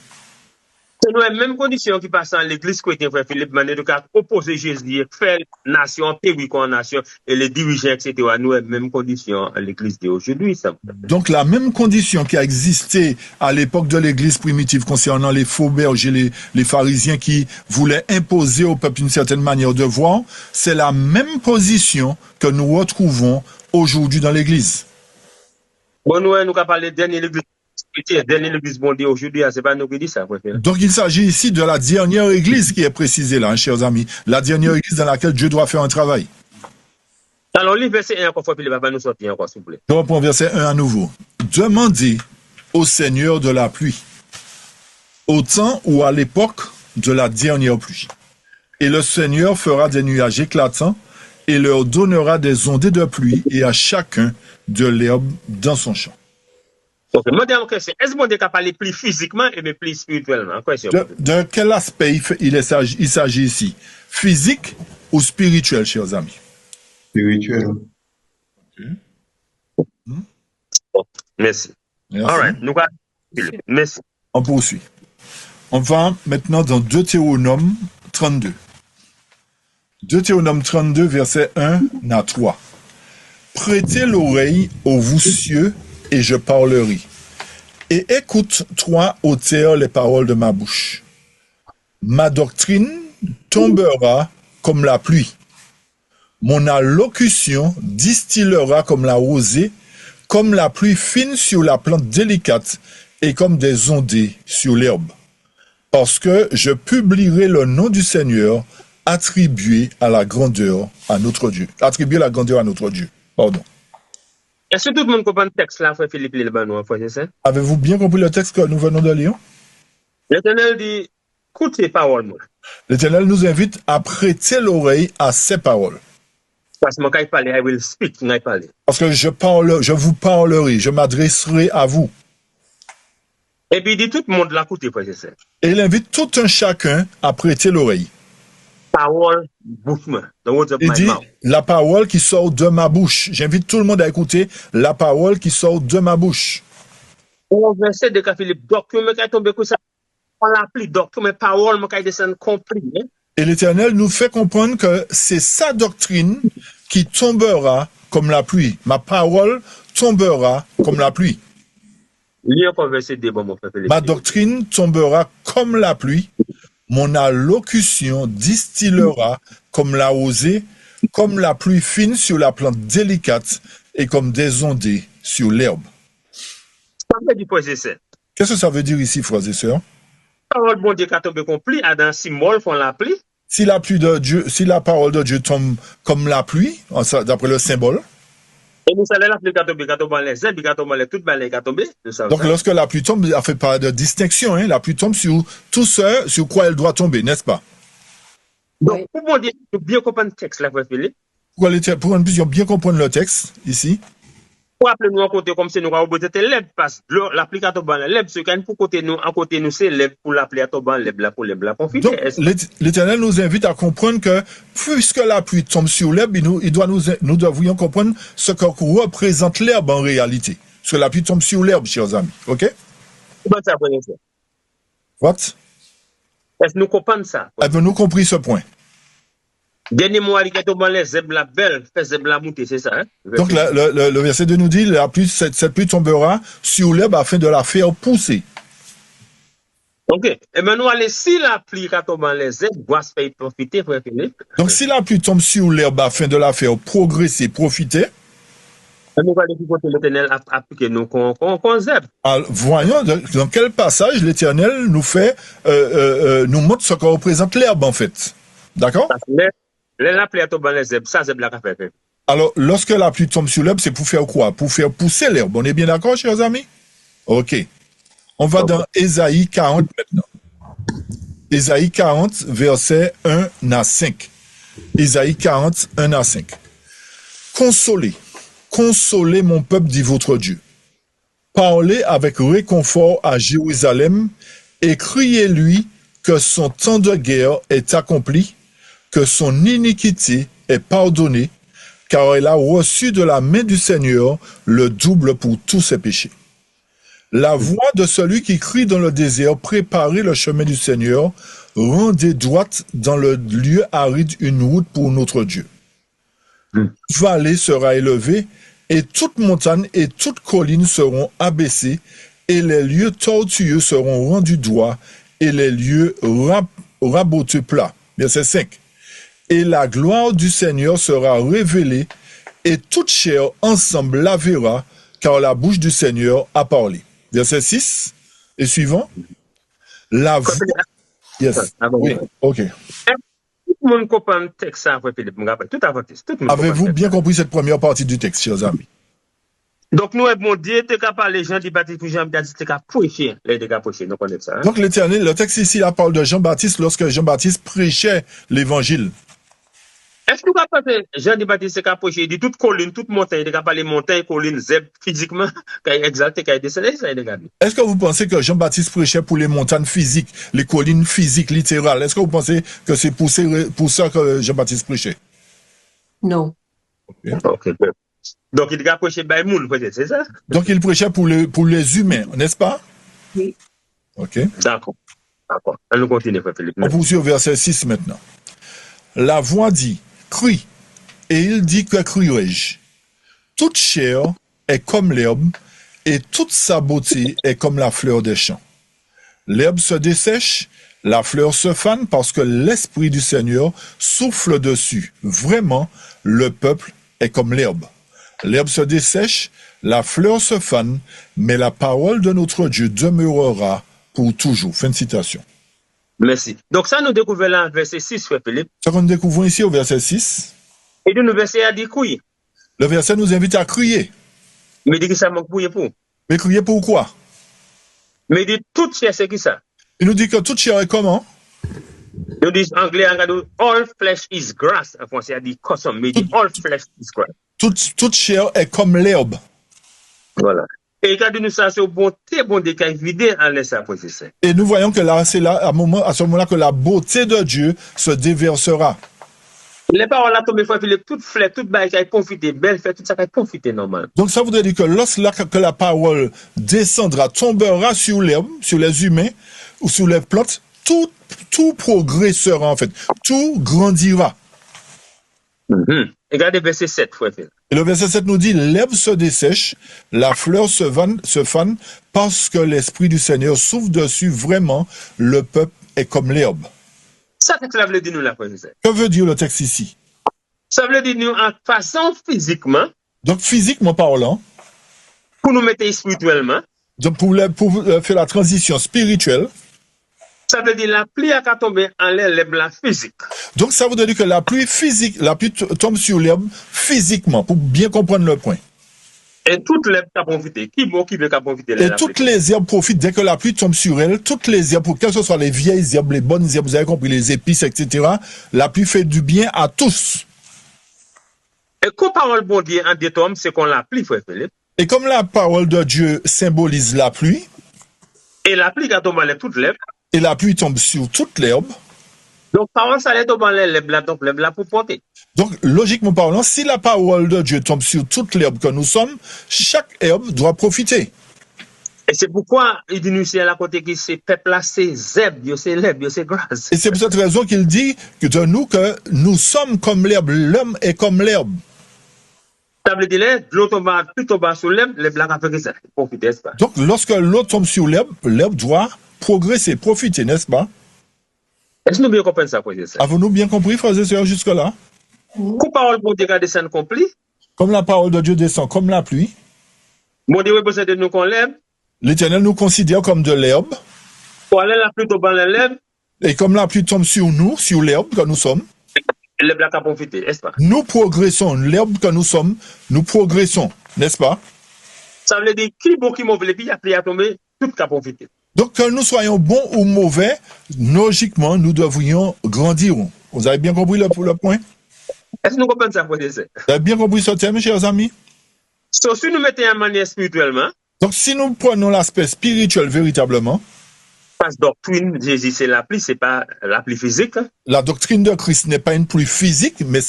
nous avons même condition qui passe dans l'église chrétienne, frère Philippe, manière de opposer Jésus, faire nation, pays en nation, et les dirigeants, etc. Nous avons même condition à l'église d'aujourd'hui. Donc la même condition qui a existé à l'époque de l'église primitive concernant les faux bergers, les pharisiens qui voulaient imposer au peuple une certaine manière de voir, c'est la même position que nous retrouvons aujourd'hui dans l'église. Bon, nous avons parlé de dernière église. Dernière église bon Dieu aujourd'hui, c'est pas nous qui dit ça. Donc il s'agit ici de la dernière église qui est précisée là, hein, chers amis. La dernière église dans laquelle Dieu doit faire un travail. Alors, le verset 1 encore, il va nous sortir encore, s'il vous plaît. Je reprends verset 1 à nouveau. Demandez au Seigneur de la pluie, au temps ou à l'époque de la dernière pluie. Et le Seigneur fera des nuages éclatants et leur donnera des ondées de pluie et à chacun de l'herbe dans son champ. Ok, moi, question, est-ce que Dieu a parlé plus physiquement et plus spirituellement? De quel aspect il s'agit ici? Physique ou spirituel, chers amis? Spirituel. Merci. All right. Merci. On poursuit. On va maintenant dans Deutéronome 32. Deutéronome 32, verset 1 à 3. Prêtez l'oreille aux vous cieux et je parlerai. Et écoute-toi au terre les paroles de ma bouche. Ma doctrine tombera comme la pluie. Mon allocution distillera comme la rosée, comme la pluie fine sur la plante délicate et comme des ondées sur l'herbe. Parce que je publierai le nom du Seigneur attribué à la grandeur à notre Dieu. Attribuer la grandeur à notre Dieu. Pardon. Est-ce que tout le monde comprend le texte là, frère Philippe Lilbano, frère César? Avez-vous bien compris le texte que nous venons de lire? L'Éternel dit, écoute ces paroles, moi. L'Éternel nous invite à prêter l'oreille à ces paroles. Parce que quand il parle, I will speak, quand il parle. Parce que je vous parlerai, je m'adresserai à vous. Et puis il dit tout le monde l'écouter, frère César. Et il invite tout un chacun à prêter l'oreille. Parole, bouche, il dit, la parole qui sort de ma bouche. J'invite tout le monde à écouter la parole qui sort de ma bouche. Au verset de Philippe, document qui est tombé comme ça, on l'applique, document, parole, qui est descendu compris. Et l'Éternel nous fait comprendre que c'est sa doctrine qui tombera comme la pluie. Ma parole tombera comme la pluie. Ma doctrine tombera comme la pluie. Mon allocution distillera comme la rosée, comme la pluie fine sur la plante délicate et comme des ondées sur l'herbe. Qu'est-ce que ça veut dire ici, frères et sœurs? Si la pluie de Dieu, si la parole de Dieu tombe comme la pluie, d'après le symbole. Donc lorsque la pluie tombe, elle ne fait pas de distinction, hein? La pluie tombe sur tout ce sur quoi elle doit tomber, n'est-ce pas? Donc, pour bien comprendre le texte, là, Philippe. Pour que nous puissions bien comprendre le texte, ici. Pour appeler nous à côté comme si nous avons besoin de l'herbe, parce que l'appli à tomber dans l'herbe, ce qu'on pour côté nous, à côté nous, c'est l'herbe pour l'appeler à tomber dans l'herbe, pour l'herbe la confiter. Donc, l'Éternel nous invite à comprendre que, puisque la pluie tombe sur l'herbe, nous devions comprendre ce que représente l'herbe en réalité. Parce que la pluie tombe sur l'herbe, chers amis. OK? What? Est-ce que nous comprenons ça? Avez-nous compris ce point? Dernier mot, les zebla belle, fait zebla monter, c'est ça, hein? Donc, le verset 2 nous dit, cette pluie tombera sur l'herbe afin de la faire pousser. Ok. Et maintenant, si la pluie tombe dans les herbes, doit se faire profiter, frère Philippe. Donc, si la pluie tombe sur l'herbe afin de la faire progresser, profiter. Nous allons écouter l'Éternel appliquer nos concepts. Voyons dans quel passage l'Éternel nous fait, nous montre ce que représente l'herbe, en fait. D'accord? La pluie tombe dans les herbes, ça, c'est la café. Alors, lorsque la pluie tombe sur l'herbe, c'est pour faire quoi? Pour faire pousser l'herbe. On est bien d'accord, chers amis? Ok. On va dans Ésaïe 40 maintenant. Ésaïe 40, versets 1 à 5. Ésaïe 40, 1 à 5. Consolez mon peuple, dit votre Dieu. Parlez avec réconfort à Jérusalem et criez-lui que son temps de guerre est accompli, que son iniquité est pardonnée, car elle a reçu de la main du Seigneur le double pour tous ses péchés. La voix de celui qui crie dans le désert, préparez le chemin du Seigneur, rendez droite dans le lieu aride une route pour notre Dieu. Toute vallée sera élevée, et toute montagne et toute colline seront abaissées, et les lieux tortueux seront rendus droits, et les lieux raboteux plats. Verset 5. Et la gloire du Seigneur sera révélée, et toute chair ensemble la verra, car la bouche du Seigneur a parlé. Verset 6 et suivant. La voix... Yes. Oui, ok. Tout le monde comprend le texte, Philippe. Tout à fait. Avez-vous bien compris cette première partie du texte, chers amis? Donc, nous, bon Dieu, tu as parlé Jean-Baptiste pour Jean-Baptiste, tu as prêché, nous connaissons ça. Donc, l'Éternel, le texte ici, là, parle de Jean-Baptiste lorsque Jean-Baptiste prêchait l'évangile. Est-ce que vous avez Jean-Baptiste qui a prêché, il dit toute colline, toute montagne, il a parlé montagne, colline, zèbre, physiquement, qui a exalté, qui a descendu, ça a regardé. Est-ce que vous pensez que Jean-Baptiste prêchait pour les montagnes physiques, les collines physiques, littérales? Est-ce que vous pensez que c'est pour ça que Jean-Baptiste prêchait? Non. Ok. Donc, il a prêché par le monde, peut-être, c'est ça? Donc, il prêchait pour les humains, n'est-ce pas? Oui. Ok. D'accord. On continue, Philippe. On poursuit au verset 6 maintenant. La voix dit, crie, et il dit, que crierai-je? Toute chair est comme l'herbe, et toute sa beauté est comme la fleur des champs. L'herbe se dessèche, la fleur se fane, parce que l'Esprit du Seigneur souffle dessus. Vraiment, le peuple est comme l'herbe. L'herbe se dessèche, la fleur se fane, mais la parole de notre Dieu demeurera pour toujours. Fin de citation. Merci. Donc ça, nous découvrons là, verset 6, Frère Philippe. Ce que nous découvrons ici au verset 6. Et le verset a dit crier. Le verset nous invite à crier. Mais dit que ça manque crier pour. Mais crier pourquoi? Mais dit toute chair, c'est qui ça? Il nous dit que toute chair est comment? Nous dit en anglais, all flesh is grass. En français, il dit custom. Mais dit all flesh is grass. Toute chair est comme l'herbe. Voilà. Et quand nous ça, c'est bon décaille vidé en laissant professeur. Et nous voyons que là, c'est là, à ce moment-là, que la beauté de Dieu se déversera. Les paroles là tombent, Frère Philippe, toute fleur, toute baille qui a profité, belle fleur, tout ça qui a profité normal. Donc ça voudrait dire que lorsque la parole descendra, tombera sur l'herbe, sur les humains ou sur les plantes, tout progressera en fait, tout grandira. Regardez verset 7, Frère Philippe. Et le verset 7 nous dit, l'herbe se dessèche, la fleur se fane, parce que l'Esprit du Seigneur souffle dessus. Vraiment, le peuple est comme l'herbe. Ça, ça veut dire nous là, professeur. Que veut dire le texte ici? Ça veut dire nous en façon physiquement. Donc physiquement parlant. Pour nous mettre spirituellement. Donc pour faire la transition spirituelle. Ça veut dire la pluie a tombé en l'herbe physique. Donc ça veut dire que la pluie tombe sur l'herbe physiquement, pour bien comprendre le point. Et toute l'herbe a profité. Qui veut profiter? Et toutes les herbes profitent dès que la pluie tombe sur elles. Toutes les herbes, quelles que soient les vieilles herbes, les bonnes herbes, vous avez compris, les épices, etc. La pluie fait du bien à tous. Et comme parole bon Dieu en deux tomes, c'est qu'on la pluie, Frère Philippe. Et comme la parole de Dieu symbolise la pluie. Et la pluie qui tombe en toute l'herbe. Et la pluie tombe sur toute l'herbe. Donc, parole, ça allait tomber en l'herbe, donc l'herbe pour porter. Donc, logiquement parlant, si la parole de Dieu tombe sur toute l'herbe que nous sommes, chaque herbe doit profiter. Et c'est pourquoi il dit nous, c'est à la côté qui c'est peuple là, c'est zèbre, c'est l'herbe, c'est grasse. Et c'est pour cette raison qu'il dit que de nous que nous sommes comme l'herbe, l'homme est comme l'herbe. Ça veut dire l'eau tombe plutôt bas sur l'herbe, l'herbe là, fait que ça profite, n'est-ce pas? Donc, lorsque l'eau tombe sur l'herbe, l'herbe doit progresser, profiter, n'est-ce pas? Est-ce que nous bien comprenons ça, professeur? Avons-nous bien compris, frères et sœurs, jusque-là? Comme parole pour Dieu descend compris. Comme la parole de Dieu descend comme la pluie. Bon Dieu possède nous comme l'herbe. L'Éternel nous considère comme de l'herbe. Pour aller la pluie tombe dans l'herbe. Et comme la pluie tombe sur nous, sur l'herbe que nous sommes. L'herbe là a profité, n'est-ce pas? Nous progressons, l'herbe que nous sommes, nous progressons, n'est-ce pas? Ça veut dire qui bon qui mauvais, puis après à tomber, tout a profité. Donc, que nous soyons bons ou mauvais, logiquement, nous devrions grandir. Vous avez bien compris le point? Est-ce que nous comprenons ça, professeur? Vous avez bien compris ce thème, chers amis? Si nous mettons en manière spirituellement. Donc, si nous prenons l'aspect spirituel véritablement. Parce que doctrine, Jésus, c'est la pluie, c'est pas la pluie physique. La doctrine de Christ n'est pas une pluie physique, mais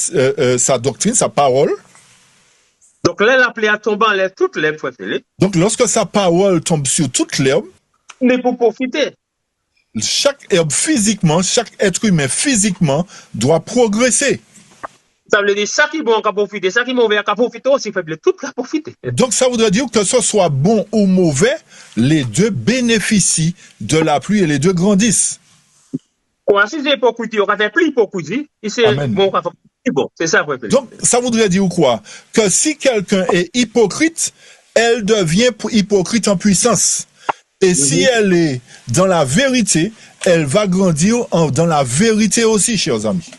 sa doctrine, sa parole. Donc là, la pluie a tombé en l'air toute l'herbe, frère Philippe. Donc lorsque sa parole tombe sur toute l'herbe, mais pour profiter. Chaque herbe physiquement, chaque être humain physiquement doit progresser. Ça veut dire ça qui est bon à profiter, ça qui est mauvais à profiter aussi, frère Philippe, tout à profiter. Donc ça voudrait dire que ce soit bon ou mauvais, les deux bénéficient de la pluie et les deux grandissent. Quoi, si c'est hypocrisie, on va faire plus hypocrisie, et c'est bon, bon, c'est ça, frère Philippe. Donc ça voudrait dire quoi? Que si quelqu'un est hypocrite, elle devient hypocrite en puissance. Et si elle est dans la vérité, elle va grandir dans la vérité aussi, chers amis.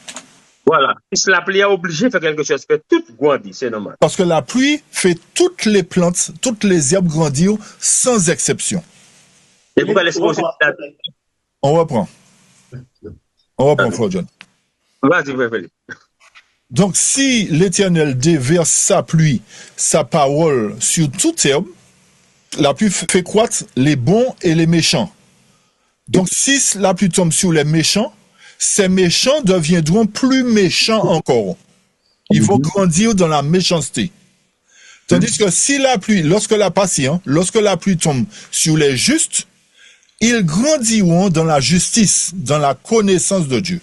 Voilà. Si la pluie est obligée de faire quelque chose, fait tout grandir, c'est normal. Parce que la pluie fait toutes les plantes, toutes les herbes grandir sans exception. Et vous allez exposer. On reprend. On reprend, Frère John. Vas-y, frère Philippe. Donc, si l'Éternel déverse sa pluie, sa parole sur toute herbe, la pluie fait croître les bons et les méchants. Donc, si la pluie tombe sur les méchants, ces méchants deviendront plus méchants encore. Ils vont grandir dans la méchanceté. Tandis que si la pluie, lorsque la pluie tombe sur les justes, ils grandiront dans la justice, dans la connaissance de Dieu.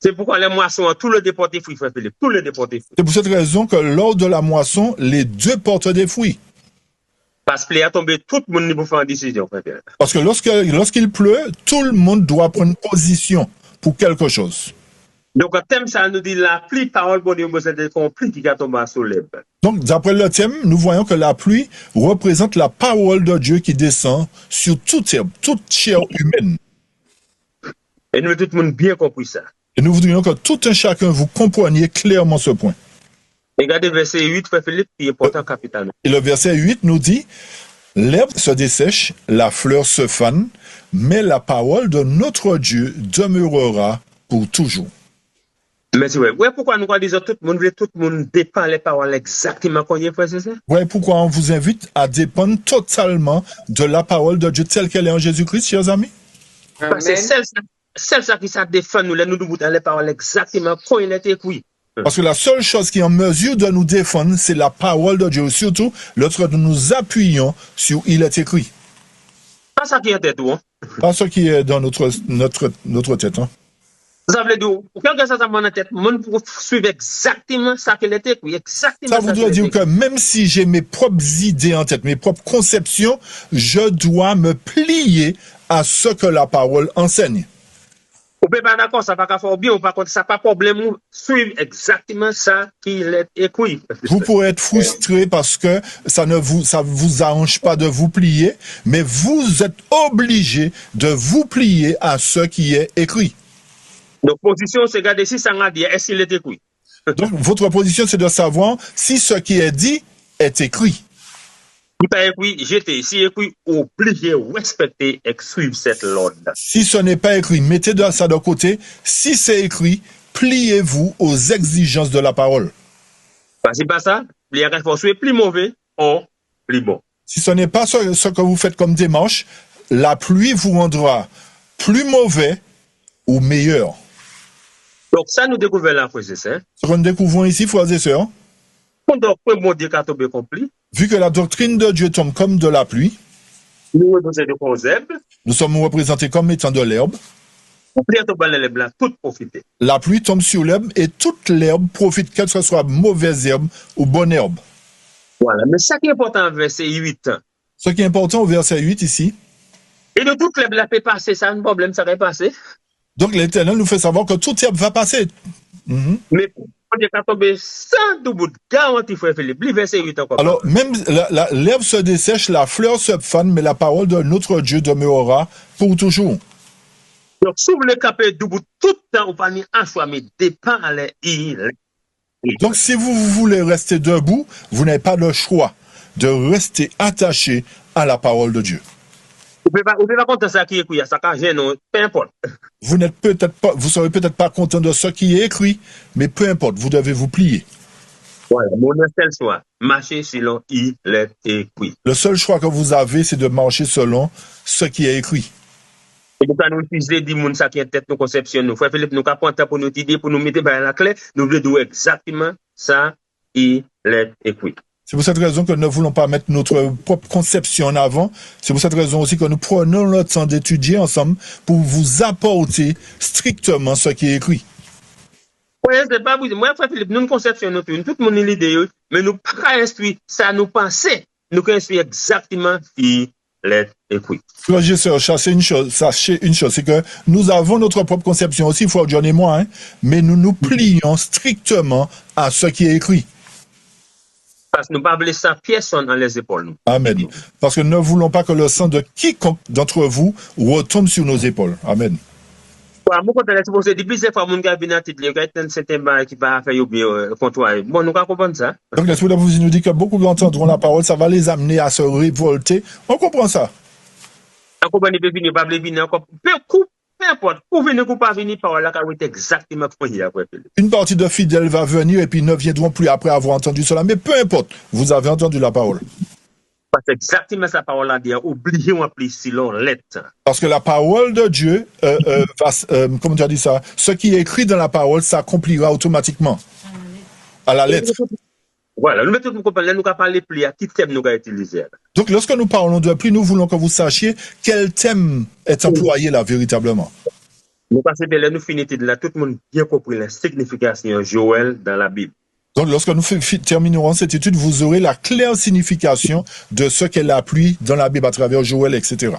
C'est pourquoi les moissons, tout le déporté fruits, frère Philippe, tout le déporté fruits. C'est pour cette raison que lors de la moisson, les deux portent des fruits. Parce qu'il a tombé, tout le monde pour faire une décision, frère Philippe. Parce que lorsqu'il pleut, tout le monde doit prendre position pour quelque chose. Donc, le thème, ça nous dit la pluie, parole, bon Dieu, c'est une pluie qui a tombé sur l'herbe. Donc, d'après le thème, nous voyons que la pluie représente la parole de Dieu qui descend sur toute herbe, toute chair humaine. Et nous, tout le monde bien compris ça. Et nous voudrions que tout un chacun vous compreniez clairement ce point. Regardez verset 8, frère Philippe, qui est important capitalement. Et le verset 8 nous dit, l'herbe se dessèche, la fleur se fane, mais la parole de notre Dieu demeurera pour toujours. Merci, ouais. Ouais, pourquoi nous disons tout le monde dépend les paroles exactement comme il frère, c'est ça? Ouais, pourquoi on vous invite à dépendre totalement de la parole de Dieu telle qu'elle est en Jésus-Christ, chers amis? Parce que celle qui ça défend nous dans les paroles exactement comme il est écrit. Parce que la seule chose qui est en mesure de nous défendre, c'est la parole de Dieu. Surtout lorsque nous nous appuyons sur il est écrit. Pas ça qui est tête, hein? Pas ce qui est dans notre tête. Hein? Ça veut dire, quelque chose dans ma tête, mon pour suivre exactement ça qu'il est écrit. Exactement ça voudrait dire que même si j'ai mes propres idées en tête, mes propres conceptions, je dois me plier à ce que la parole enseigne. Vous ne pouvez pas d'accord, ça va pas faire bien, ou par contre, ça n'a pas de problème, suivre exactement ça qu'il est écrit. Vous pourrez être frustré parce que ça vous arrange pas de vous plier, mais vous êtes obligé de vous plier à ce qui est écrit. Donc, position, c'est regarder si ça a dit, est-ce qu'il est écrit? Donc, votre position, c'est de savoir si ce qui est dit est écrit. Si pas écrit, j'étais ici écrit, obligé de respecter et suivre cette loi. Si ce n'est pas écrit, mettez ça de côté. Si c'est écrit, pliez-vous aux exigences de la parole. C'est pas ça. Les réforces sont plus mauvais ou plus bon. Si ce n'est pas ce que vous faites comme démarche, la pluie vous rendra plus mauvais ou meilleur. Donc ça, nous découvrons là, frères et sœurs. Ce que nous découvrons ici, frères et sœurs. Vu que la doctrine de Dieu tombe comme de la pluie, nous sommes représentés comme étant de l'herbe. La pluie tombe sur l'herbe et toute l'herbe profite, que ce soit mauvaise herbe ou bonne herbe. Voilà, mais ça qui est important au verset 8. Ce qui est important au verset 8 ici. Et de toute l'herbe, la peut passer, ça, un problème, ça va passer. Donc l'Éternel nous fait savoir que toute herbe va passer. Mais alors, même l'herbe se dessèche, la fleur se fane, mais la parole de notre Dieu demeurera pour toujours. Donc, si vous voulez caper debout tout le temps, vous pas un choix, mais dépend à l'île. Donc, si vous voulez rester debout, vous n'avez pas le choix de rester attaché à la parole de Dieu. Vous ne pouvez pas compter ça qui est écrit, ça gêne, peu importe. Vous serez peut-être pas content de ce qui est écrit, mais peu importe, vous devez vous plier. Voilà, mon seul choix, marcher selon il est écrit. Le seul choix que vous avez, c'est de marcher selon ce qui est écrit. Et nous allons utiliser des gens qui ont tête nos conceptions. Nous, frère Philippe, nous avons pour nous aider, pour nous mettre dans la clé, nous voulons dire exactement ça il est écrit. C'est pour cette raison que nous ne voulons pas mettre notre propre conception en avant. C'est pour cette raison aussi que nous prenons le temps d'étudier ensemble pour vous apporter strictement ce qui est écrit. Oui, c'est pas vous. Moi, frère Philippe, nous conceptionnons tout le monde l'idée, mais nous pas instruit ça nous penser. Nous instruit exactement qui est écrit. Frère Gesseur, sachez une chose, c'est que nous avons notre propre conception aussi, frère John et moi, mais nous nous plions strictement à ce qui est écrit. Parce que nous ne voulons pas ça personne dans les épaules. Nous. Amen. Parce que nous ne voulons pas que le sang de quiconque d'entre vous retombe sur nos épaules. Amen. Moi, quand on dit plusieurs fois, mon gars vient à titre, il y a un certain bail qui va faire oublier contre. Bon, nous comprenons ça. Donc, l'Esprit de vous nous dit que beaucoup entendront la parole, ça va les amener à se révolter. On comprend ça. On comprend pas venir, pas venir encore. Peu importe, pour venir ou pas venir, parole là, c'est exactement ce qu'il y a. Une partie de fidèles va venir et puis ne viendront plus après avoir entendu cela. Mais peu importe, vous avez entendu la parole. C'est exactement sa parole là, oubliez ou appliquer si l'on l'est. Parce que la parole de Dieu, comment tu as dit ça, ce qui est écrit dans la parole s'accomplira automatiquement. À la lettre. Voilà, nous mettons nous allons parler plus à quel thème nous allons utiliser. Donc, lorsque nous parlons de pluie, nous voulons que vous sachiez quel thème est employé là véritablement. Nous passons de nous finissons de là, tout le monde bien compris la signification Joël dans la Bible. Donc, lorsque nous terminerons cette étude, vous aurez la claire signification de ce qu'est la pluie dans la Bible à travers Joël, etc.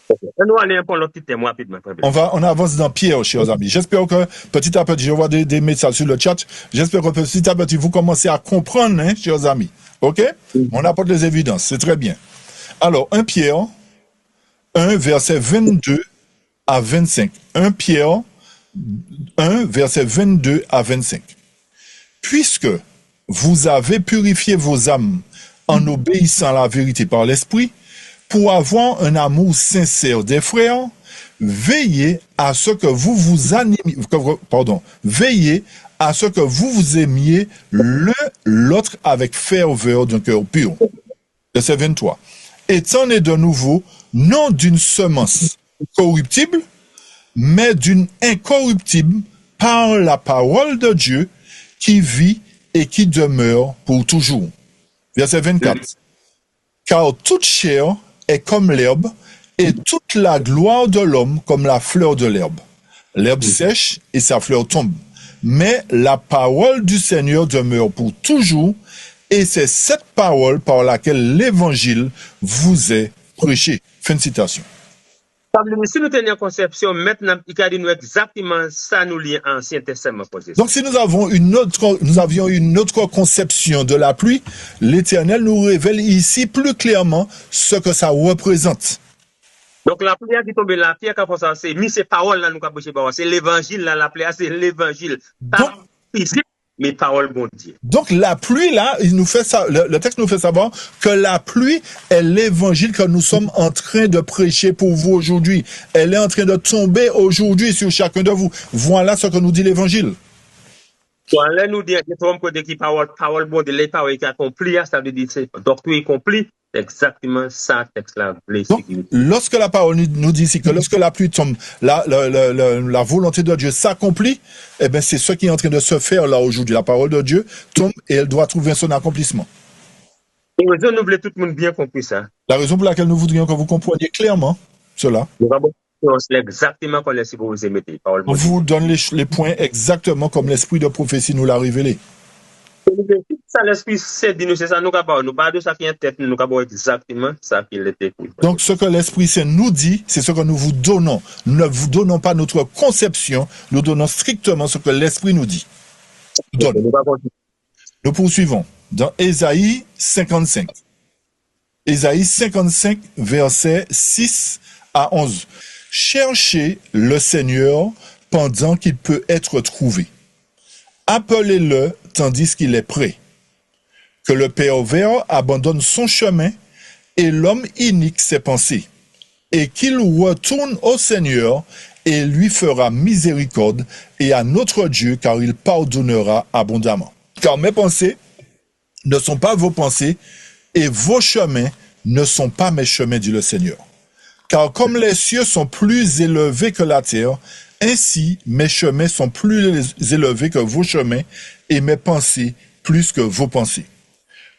Nous allons pour l'autre thème rapidement. On avance dans Pierre, chers amis. J'espère que petit à petit, je vois des messages sur le chat. J'espère que petit à petit, vous commencez à comprendre, hein, chers amis. OK? On apporte les évidences. C'est très bien. Alors, 1 Pierre 1, verset 22 à 25. 1 Pierre 1, verset 22 à 25. Puisque vous avez purifié vos âmes en obéissant à la vérité par l'Esprit, pour avoir un amour sincère des frères, veillez à ce que veillez à ce que vous vous aimiez l'un l'autre avec ferveur d'un cœur pur. Verset 23. Étant né de nouveau, non d'une semence corruptible, mais d'une incorruptible par la parole de Dieu qui vit et qui demeure pour toujours. Verset 24. Car toute chair est comme l'herbe, et toute la gloire de l'homme comme la fleur de l'herbe. L'herbe sèche et sa fleur tombe. Mais la parole du Seigneur demeure pour toujours, et c'est cette parole par laquelle l'évangile vous est prêché. Fin de citation. Si nous tenions conception, maintenant, il a dit nous exactement ça nous lie à l'Ancien Testament. Donc, si nous avions une autre conception de la pluie, l'Éternel nous révèle ici plus clairement ce que ça représente. Donc, la pluie qui tombe la pierre, c'est mis ces paroles là, nous c'est l'évangile là, la pluie, c'est l'évangile. Pas physique, mais parole bon Dieu. Donc, la pluie là, il nous fait ça, le texte nous fait savoir que la pluie est l'évangile que nous sommes en train de prêcher pour vous aujourd'hui. Elle est en train de tomber aujourd'hui sur chacun de vous. Voilà ce que nous dit l'évangile. Là, nous dit, parole bon Dieu, les paroles qui accompli, ça veut dire, doctrine accomplie. Exactement ça, texte-là. Lorsque la parole nous dit ici que lorsque la pluie tombe, la volonté de Dieu s'accomplit, eh bien, c'est ce qui est en train de se faire là aujourd'hui. La parole de Dieu tombe et elle doit trouver son accomplissement. Et nous voulons tout le monde bien compris ça. La raison pour laquelle nous voudrions que vous compreniez clairement cela. C'est exactement comme l'esprit vous émettez. On vous donne les points exactement comme l'esprit de prophétie nous l'a révélé. Ça, l'esprit, c'est ça, nous pas de ça qui est tête, nous avons exactement ça qu'il était. Donc, ce que l'esprit saint nous dit, c'est ce que nous vous donnons. Nous ne vous donnons pas notre conception, nous donnons strictement ce que l'esprit nous dit. Nous poursuivons dans Ésaïe 55. Ésaïe 55, versets 6 à 11. Cherchez le Seigneur pendant qu'il peut être trouvé. Appelez-le tandis qu'il est prêt. Que le pervers abandonne son chemin et l'homme inique ses pensées, et qu'il retourne au Seigneur et lui fera miséricorde, et à notre Dieu, car il pardonnera abondamment. Car mes pensées ne sont pas vos pensées, et vos chemins ne sont pas mes chemins, dit le Seigneur. Car comme les cieux sont plus élevés que la terre, ainsi mes chemins sont plus élevés que vos chemins, et mes pensées plus que vos pensées.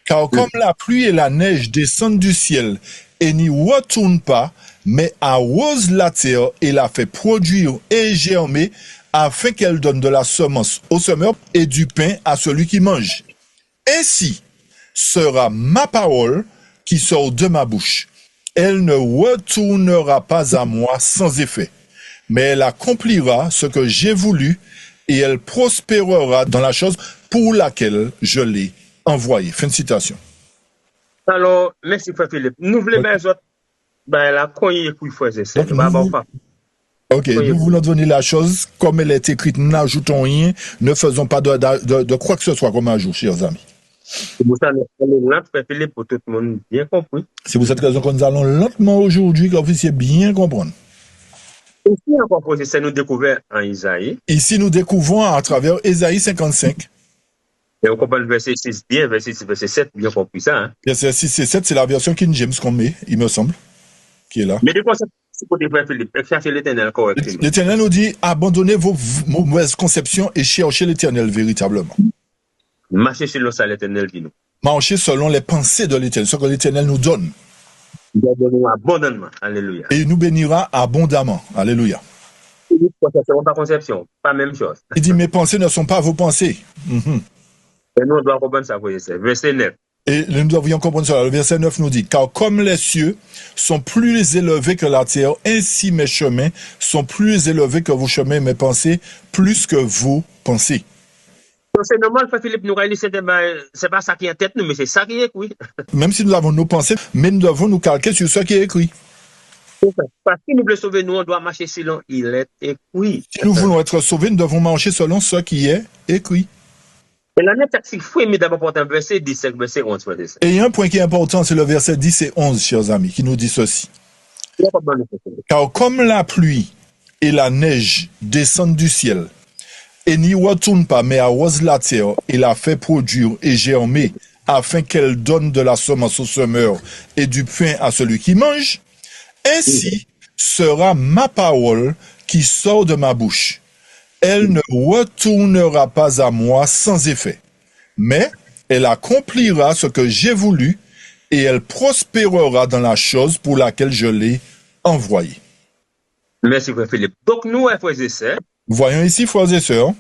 Car comme la pluie et la neige descendent du ciel et n'y retournent pas, mais arrosent la terre et la fait produire et germer, afin qu'elle donne de la semence au semeur et du pain à celui qui mange. Ainsi sera ma parole qui sort de ma bouche. Elle ne retournera pas à moi sans effet, mais elle accomplira ce que j'ai voulu et elle prospérera dans la chose pour laquelle je l'ai envoyée. Fin de citation. Alors, merci Frère Philippe. Nous voulons bien autres, la cogne pour faire ça. Ok, nous voulons donner la chose comme elle est écrite. Nous n'ajoutons rien, ne faisons pas de quoi que ce soit comme ajout, chers amis. C'est pour ça que nous allons Frère Philippe pour tout le monde bien compris. C'est pour cette raison que nous allons lentement aujourd'hui, que vous puissiez bien comprendre. Ici, encore posé, c'est nous découvert en Isaïe. Ici, nous découvrons à travers Isaïe 55. Et on comprend le verset 6 bien, verset 6, verset 7, bien compris ça. Hein? Verset 6 et 7, c'est la version King James qu'on met, il me semble, qui est là. Mais de quoi c'est pour Frère Philippe, chercher l'Éternel correctement. L'Éternel nous dit, abandonnez vos mauvaises conceptions et cherchez l'Éternel véritablement. Marchez selon ça, l'Éternel dit nous. Marchez selon les pensées de l'Éternel, ce que l'Éternel nous donne. Il nous bénira abondamment. Alléluia. Et il nous bénira abondamment. Alléluia. Conception, pas conception, pas même chose. Il dit, mes pensées ne sont pas vos pensées. Et nous, on doit comprendre ça, verset 9. Et nous devrions comprendre cela. Le verset 9 nous dit, car comme les cieux sont plus élevés que la terre, ainsi mes chemins sont plus élevés que vos chemins, mes pensées, plus que vos pensées. Donc c'est normal, Frère Philippe, nous réalisons, c'est pas ça qui est en tête, nous, mais c'est ça qui est écrit. Même si nous avons nos pensées, mais nous devons nous calquer sur ce qui est écrit. Parce que nous voulons sauver, nous, on doit marcher selon il est écrit. Si nous voulons être sauvés, nous devons marcher selon ce qui est écrit. Et la net, il faut aimer d'abord pour un verset 10, verset 11. Et il y a un point qui est important, c'est le verset 10 et 11, chers amis, qui nous dit ceci. Car comme la pluie et la neige descendent du ciel, et n'y retournent pas, mais arrosent la terre et la fait produire et germer, afin qu'elle donne de la semence au semeur et du pain à celui qui mange, ainsi sera ma parole qui sort de ma bouche. Elle ne retournera pas à moi sans effet, mais elle accomplira ce que j'ai voulu et elle prospérera dans la chose pour laquelle je l'ai envoyée. Merci, Frère Philippe. Donc, nous, frères et sœurs, voyons ici, frères et sœurs,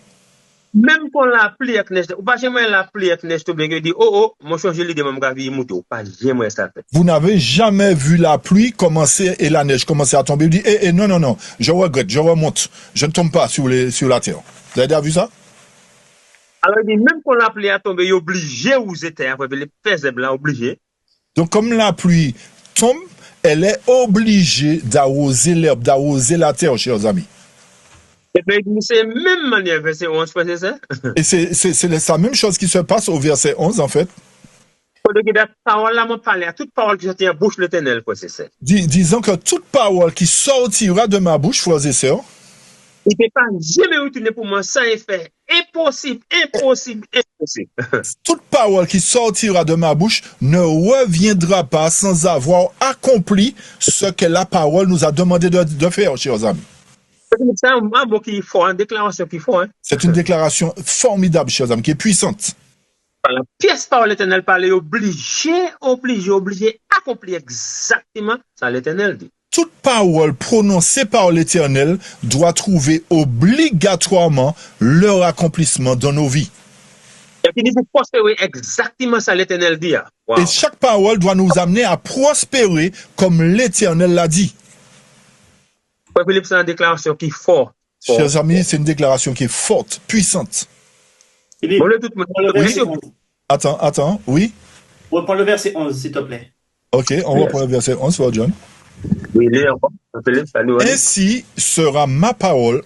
même pour la pluie avec neige, ou pas jamais la pluie avec neige, tu bien dit, oh, mon changer l'idée, mon gars, il mouton, pas jamais ça fait. Vous n'avez jamais vu la pluie commencer et la neige commencer à tomber. Vous dites, non, je regrette, je remonte, je ne tombe pas sur la terre. Vous avez déjà vu ça? Alors, il dit, même quand la pluie a tombé, il est obligé, vous êtes, les pèses blancs obligés. Donc, comme la pluie tombe, elle est obligée d'arroser l'herbe, d'arroser la terre, chers amis. Et bien, c'est la même manière, verset 11, c'est ça? Et c'est la même chose qui se passe au verset 11, en fait. Toute parole qui sortira de la bouche de l'Éternel, c'est ça. Disons que toute parole qui sortira de ma bouche, frères et sœurs, il ne peut pas jamais retourner pour moi sans effet. Impossible. Toute parole qui sortira de ma bouche ne reviendra pas sans avoir accompli ce que la parole nous a demandé de faire, chers amis. C'est un mot qui est fort, une déclaration qui est fort. C'est une déclaration formidable, chers amis, qui est puissante. La pièce par l'Éternel parler, obligé accomplir exactement ça l'Éternel dit. Toute parole prononcée par l'Éternel doit trouver obligatoirement leur accomplissement dans nos vies. Et puis, il faut prospérer exactement ça l'Éternel dit. Wow. Et chaque parole doit nous amener à prospérer comme l'Éternel l'a dit. Philippe, c'est une déclaration qui est forte. Chers amis, c'est une déclaration qui est forte, puissante. Oui. Attends, oui. Reprends le verset 11, s'il te plaît. Ok, on reprend le verset 11, for John. Oui, ainsi sera ma parole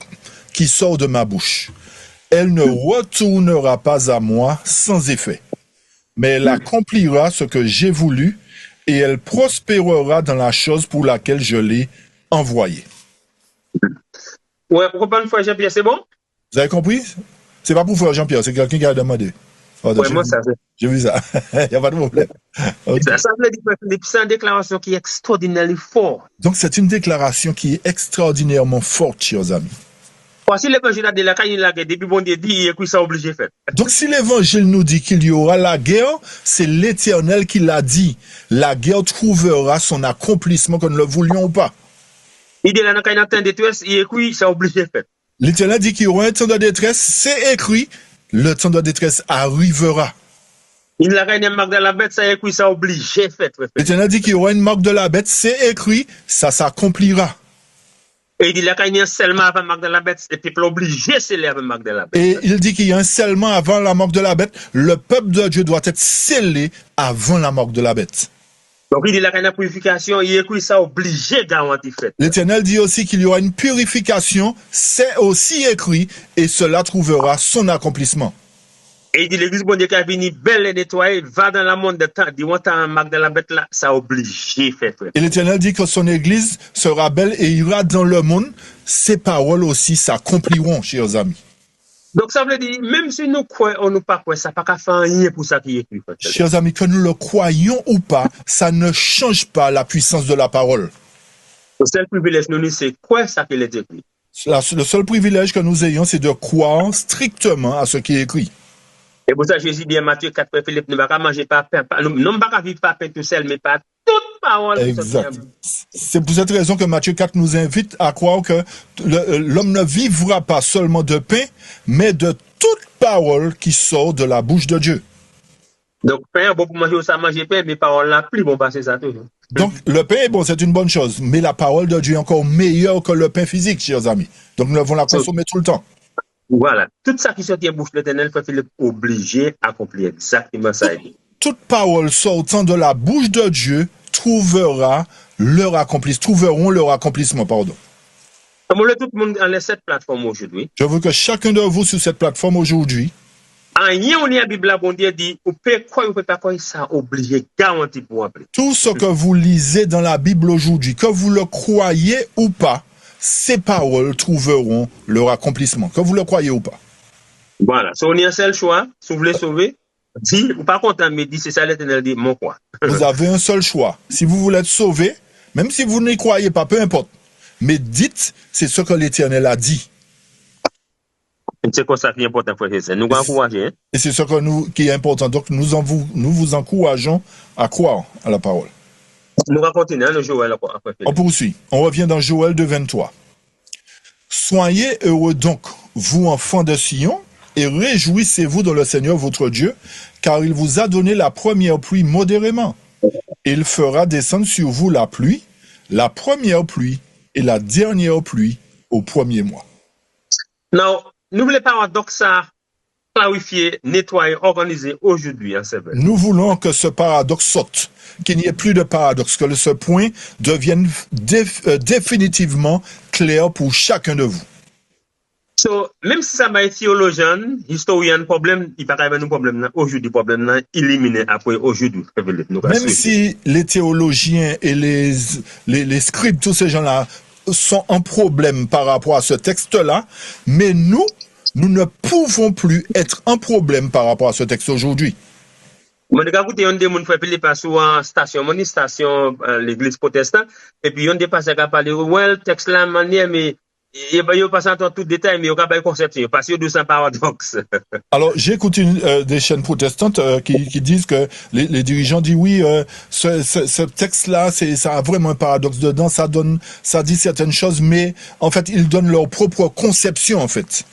qui sort de ma bouche. Elle ne retournera pas à moi sans effet, mais elle accomplira ce que j'ai voulu et elle prospérera dans la chose pour laquelle je l'ai envoyée. Ouais, pour comprendre, frère Jean-Pierre, c'est bon? Vous avez compris? C'est pas pour frère Jean-Pierre, c'est quelqu'un qui a demandé. J'ai vu ça. Il n'y a pas de problème. Okay. Ça veut dire que c'est une déclaration qui est extraordinairement forte. Donc, c'est une déclaration qui est extraordinairement forte, chers amis. Voici l'évangile de la caille la guerre, depuis bon Dieu dit, et puis ça obligé fait. Donc si l'évangile nous dit qu'il y aura la guerre, c'est l'Éternel qui l'a dit. La guerre trouvera son accomplissement, que nous le voulions ou pas. Il dit là, dans un temps de détresse, et puis ça obligé fait. L'Éternel dit qu'il y aura un temps de détresse, c'est écrit, le temps de détresse arrivera. Il a une marque de la bête, ça écrit, ça obligé fait. L'Éternel dit qu'il y aura une marque de la bête, c'est écrit, ça s'accomplira. Et il dit là qu'il y a un scellement avant la marque de la bête, le peuple obligé c'est la marque de la bête. Et il dit qu'il y a un scellement avant la marque de la bête, le peuple de Dieu doit être scellé avant la marque de la bête. Donc il dit là qu'il y a une purification, il écrit ça obligé garanti fait. L'Éternel dit aussi qu'il y aura une purification, c'est aussi écrit, et cela trouvera son accomplissement. Et il dit l'église bon Dieu qui a venu belle et nettoyée, va dans le monde de temps, dit on t'a un marque de la bête là, ça obligé fait. Et l'Éternel dit que son église sera belle et ira dans le monde, ses paroles aussi s'accompliront, chers amis. Donc ça veut dire, même si nous croyons ou nous pas croyons, ça n'a pas faire rien pour ça qui est écrit. Chers amis, que nous le croyons ou pas, ça ne change pas la puissance de la parole. Le seul privilège nous, c'est quoi ça qui est écrit. Le seul privilège que nous ayons, c'est de croire strictement à ce qui est écrit. Et pour ça, Jésus dit à Matthieu 4, Philippe, ne va pas manger pas pain, non pas vivre pas pain tout seul, mais pas toute parole. Exact. C'est pour cette raison que Matthieu 4 nous invite à croire que l'homme ne vivra pas seulement de pain, mais de toute parole qui sort de la bouche de Dieu. Donc, pain, bon pour manger, ça manger pain, mais parole là, plus bon passer ça toujours. Donc, le pain, bon, c'est une bonne chose, mais la parole de Dieu est encore meilleure que le pain physique, chers amis. Donc, nous devons la consommer tout le temps. Voilà. Tout ça qui sortit de la bouche de l'Éternel, Philippe obligé à accomplir exactement ça. Toute parole sortant de la bouche de Dieu trouveront leur accomplissement, pardon. Comme tout le monde dans cette plateforme aujourd'hui. Je veux que chacun de vous sur cette plateforme aujourd'hui, rien on est à Bible, bon Dieu dit, ou peut quoi ou peut pas quoi, ça obligé, garanti pour appeler. Tout ce que vous lisez dans la Bible aujourd'hui, que vous le croyez ou pas, ces paroles trouveront leur accomplissement, que vous le croyez ou pas. Voilà, si on a un seul choix, si vous voulez sauver, si ou pas content, mais dit, c'est ça l'Éternel dit, mon quoi. Vous avez un seul choix. Si vous voulez être sauvé, même si vous n'y croyez pas, peu importe, mais dites, c'est ce que l'Éternel a dit. C'est comme ça qui est important, frère. Nous encourager. Hein? Et c'est ce qui est important. Donc, nous vous encourageons à croire à la parole. Nous allons continuer, le Joël. On poursuit. On revient dans Joël 2:23. Soyez heureux donc, vous enfants de Sion, et réjouissez-vous dans le Seigneur votre Dieu, car il vous a donné la première pluie modérément. Il fera descendre sur vous la première pluie et la dernière pluie au premier mois. Non, n'oubliez pas donc ça. Clarifier, nettoyer, organiser aujourd'hui. Hein, nous voulons que ce paradoxe saute, qu'il n'y ait plus de paradoxe, que ce point devienne définitivement clair pour chacun de vous. Même si ça va être théologien, historien, problème, il n'y a pas de problème aujourd'hui, problème éliminé après aujourd'hui. Même si les théologiens et les scribes, tous ces gens-là, sont en problème par rapport à ce texte-là, mais nous ne pouvons plus être un problème par rapport à ce texte aujourd'hui. Moi, je écouté un des gens qui fait passer en station, l'église protestante, et puis on dépasse à parler, ouais, le texte là, manière, mais il n'y a pas en tout détail, mais il n'y a pas de conception, parce qu'il y a 200 paradoxes. Alors, j'ai écouté des chaînes protestantes qui disent que les dirigeants disent oui, ce texte-là, ça a vraiment un paradoxe dedans, ça dit certaines choses, mais en fait, ils donnent leur propre conception, en fait.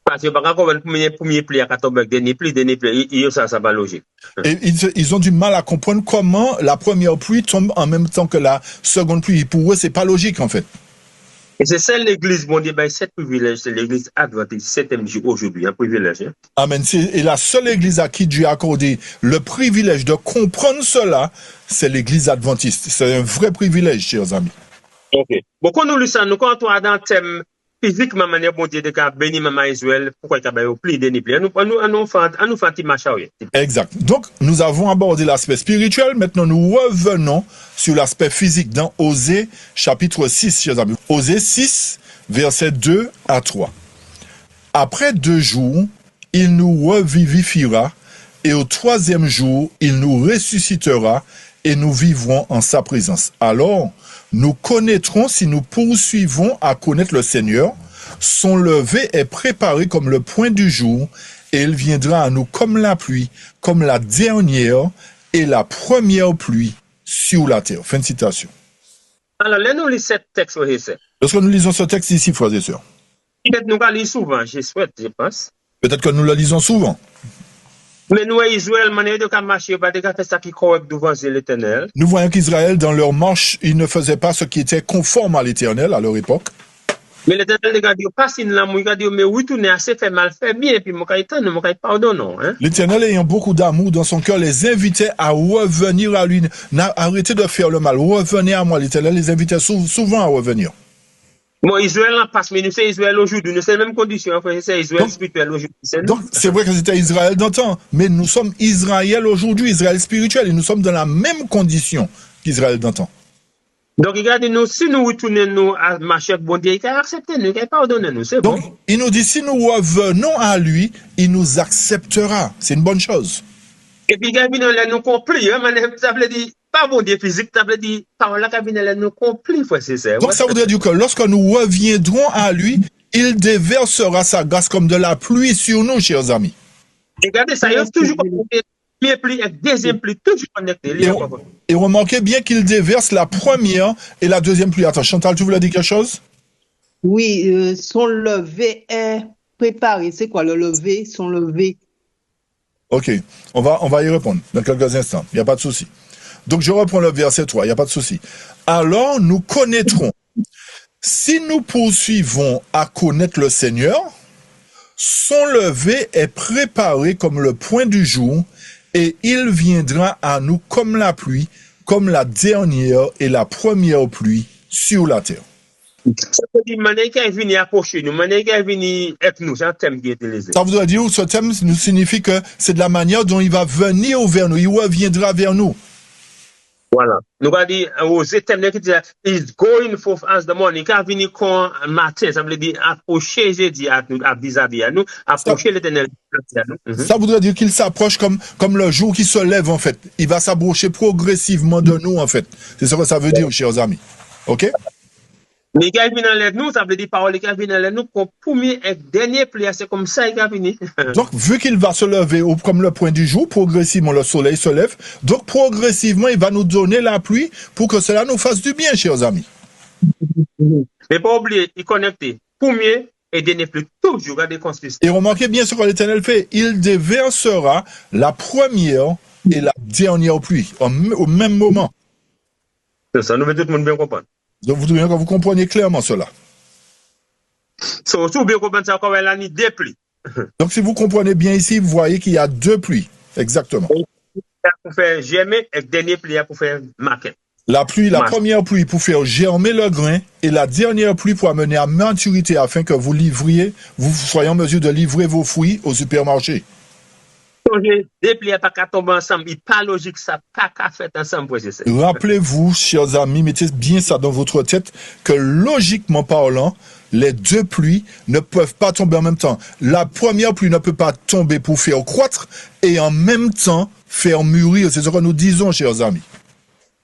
Parce que par exemple, le premier pli à 14 dernier pli, ça va logique. Et ils ont du mal à comprendre comment la première pluie tombe en même temps que la seconde pluie. Pour eux, c'est pas logique, en fait. Et c'est celle l'église, bon Dieu, ben, cet privilège, c'est l'église adventiste, 7e jour aujourd'hui, un privilège. Hein? Amen. Et la seule église à qui Dieu a accordé le privilège de comprendre cela, c'est l'église adventiste. C'est un vrai privilège, chers amis. Ok. Bon, quand nous lisons, quand on est dans le thème physiquement, manière bon Dieu de bénir maman Israël, pourquoi il y a pli, des pli, nous fait machin. Exact. Donc, nous avons abordé l'aspect spirituel. Maintenant, nous revenons sur l'aspect physique dans Osée, chapitre 6, chers amis. Osée 6, versets 2 à 3. Après 2 jours, il nous revivifiera, et au 3e jour, il nous ressuscitera, et nous vivrons en sa présence. Alors, nous connaîtrons si nous poursuivons à connaître le Seigneur. son lever est préparé comme le point du jour, et il viendra à nous comme la pluie, comme la dernière et la première pluie sur la terre. Fin de citation. Alors, là, nous lisons ce texte, lorsque nous lisons ce texte ici, frères et sœurs, peut-être nous le lisons souvent, je pense. Peut-être que nous le lisons souvent. Mais nous, Israël, manière de marcher, pas de faire ça qui est correct devant l'Éternel. Nous voyons qu'Israël, dans leur marche, ils ne faisaient pas ce qui était conforme à l'Éternel à leur époque. Mais l'Éternel a dit, pas si nous l'avons dit, mais oui, tout n'est assez fait mal, fait bien, puis mon pardonnons. Hein? L'Éternel, ayant beaucoup d'amour dans son cœur, les invitait à revenir à lui. Arrêtez de faire le mal. Revenez à moi. L'Éternel les invitait souvent à revenir. Bon, Israël en passe, mais nous, c'est Israël aujourd'hui. Nous, c'est la même condition. C'est Israël spirituel aujourd'hui. Donc, c'est vrai que c'était Israël d'antan, mais nous sommes Israël aujourd'hui, Israël spirituel, et nous sommes dans la même condition qu'Israël d'antan. Donc, regardez-nous, si nous retournons à marcher avec bon Dieu, il a accepté nous, il a pardonné nous, c'est bon. Donc, il nous dit, si nous revenons à lui, il nous acceptera. C'est une bonne chose. Et puis, Gabine, nous compris, hein, ça veut dire, pas bon Dieu physique, ça veut dire, par la Gabine, nous compris, c'est ça. Donc, ça voudrait dire que lorsque nous reviendrons à lui, il déversera sa grâce comme de la pluie sur nous, chers amis. Regardez ça, il y a toujours connecté, pluie et deuxième pluie, toujours connecté. Et remarquez bien qu'il déverse la première et la deuxième pluie. Attends, Chantal, tu voulais dire quelque chose? Oui, son lever est préparé. C'est quoi le lever? Son lever. Ok, on va y répondre dans quelques instants. Il n'y a pas de souci. Donc, je reprends le verset 3, il n'y a pas de souci. Alors, nous connaîtrons. Si nous poursuivons à connaître le Seigneur, son lever est préparé comme le point du jour, et il viendra à nous comme la pluie, comme la dernière et la première pluie sur la terre. Ça veut dire que est venu approcher nous, que est venu avec nous, c'est un thème qui est utilisé. Ça veut dire que ce thème nous signifie que c'est de la manière dont il va venir vers nous, il reviendra vers nous. Voilà. Nous allons dire, aux thèmes qui disent, is going forth as the morning, quand il vient quand matin, ça veut dire approcher Jésus à nous, vis-à-vis à nous, approcher l'Éternel à nous. Ça voudrait dire qu'il s'approche comme le jour qui se lève, en fait. Il va s'approcher progressivement de nous, en fait. C'est ce que ça veut dire, chers amis. OK? Mais quand il vient dans nous, ça veut dire parole qui vient dans nous, qu'on premier et dernier pli, c'est comme ça qu'il a venu. Donc, vu qu'il va se lever comme le point du jour, progressivement le soleil se lève, donc progressivement, il va nous donner la pluie pour que cela nous fasse du bien, chers amis. Mais pas oublier, il connecté. Premier et dernier pli, toujours à des consistances. Et remarquez bien ce que l'Éternel fait. Il déversera la première et la dernière pluie au même moment. C'est ça, nous veut tout le monde bien comprendre. Donc, vous devez que vous compreniez clairement cela. So, bien comprendre ça, comme elle a mis deux pluies. Donc, si vous comprenez bien ici, vous voyez qu'il y a deux pluies. Exactement. Pour faire germer et dernier pluie pour faire marquer. La première pluie pour faire germer le grain et la dernière pluie pour amener à maturité afin que vous soyez en mesure de livrer vos fruits au supermarché. Deux pluies pas qu'à tomber ensemble, il n'est pas logique, ça pas qu'à faire ensemble. Rappelez-vous, chers amis, mettez bien ça dans votre tête, que logiquement parlant, les deux pluies ne peuvent pas tomber en même temps. La première pluie ne peut pas tomber pour faire croître et en même temps faire mûrir. C'est ce que nous disons, chers amis.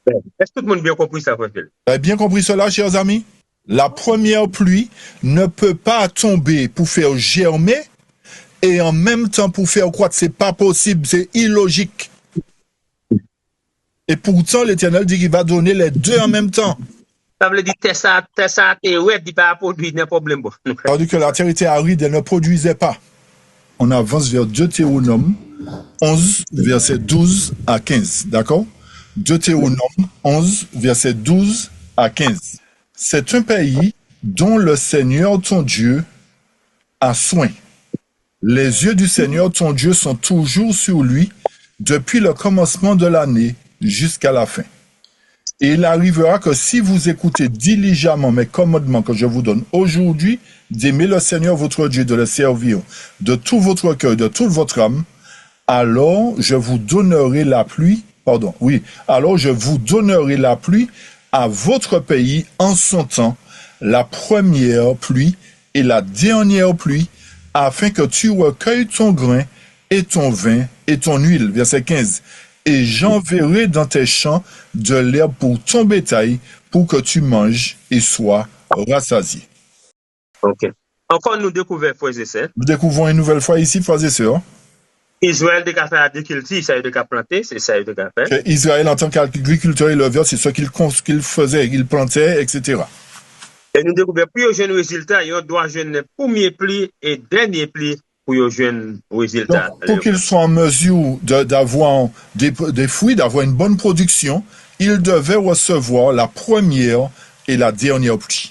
Est-ce que tout le monde a bien compris ça, frère? Vous avez bien compris cela, chers amis? La première pluie ne peut pas tomber pour faire germer et en même temps pour faire croître. C'est pas possible, c'est illogique. Et pourtant, l'Éternel dit qu'il va donner les deux en même temps. Ça veut dire que ça, et ouais, il va produire un problème. Ça veut dire que la terre était aride, elle ne produisait pas. On avance vers Deutéronome 11, verset 12 à 15. D'accord? Deutéronome 11, verset 12 à 15. C'est un pays dont le Seigneur, ton Dieu, a soin. Les yeux du Seigneur, ton Dieu, sont toujours sur lui depuis le commencement de l'année jusqu'à la fin. Et il arrivera que si vous écoutez diligemment mes commandements que je vous donne aujourd'hui, d'aimer le Seigneur votre Dieu, de le servir de tout votre cœur, de toute votre âme, alors je vous donnerai la pluie, alors je vous donnerai la pluie à votre pays en son temps, la première pluie et la dernière pluie, afin que tu recueilles ton grain et ton vin et ton huile. Verset 15. Et j'enverrai dans tes champs de l'herbe pour ton bétail, pour que tu manges et sois rassasié. Ok. Encore nous découvrons, frères et sœurs. Nous découvrons une nouvelle fois ici, frères et sœurs. Israël a fait agriculture, ça a été planté, c'est ça a été fait. Israël, en tant qu'agriculteur éleveur, c'est ce qu'il faisait, il plantait, etc. Et nous découvrons, puis au jeune résultat, il doit jeune premier pli et dernier pli pour le jeune résultat. Donc, pour qu'il soit en mesure d'avoir des fruits, d'avoir une bonne production, il devait recevoir la première et la dernière pluie.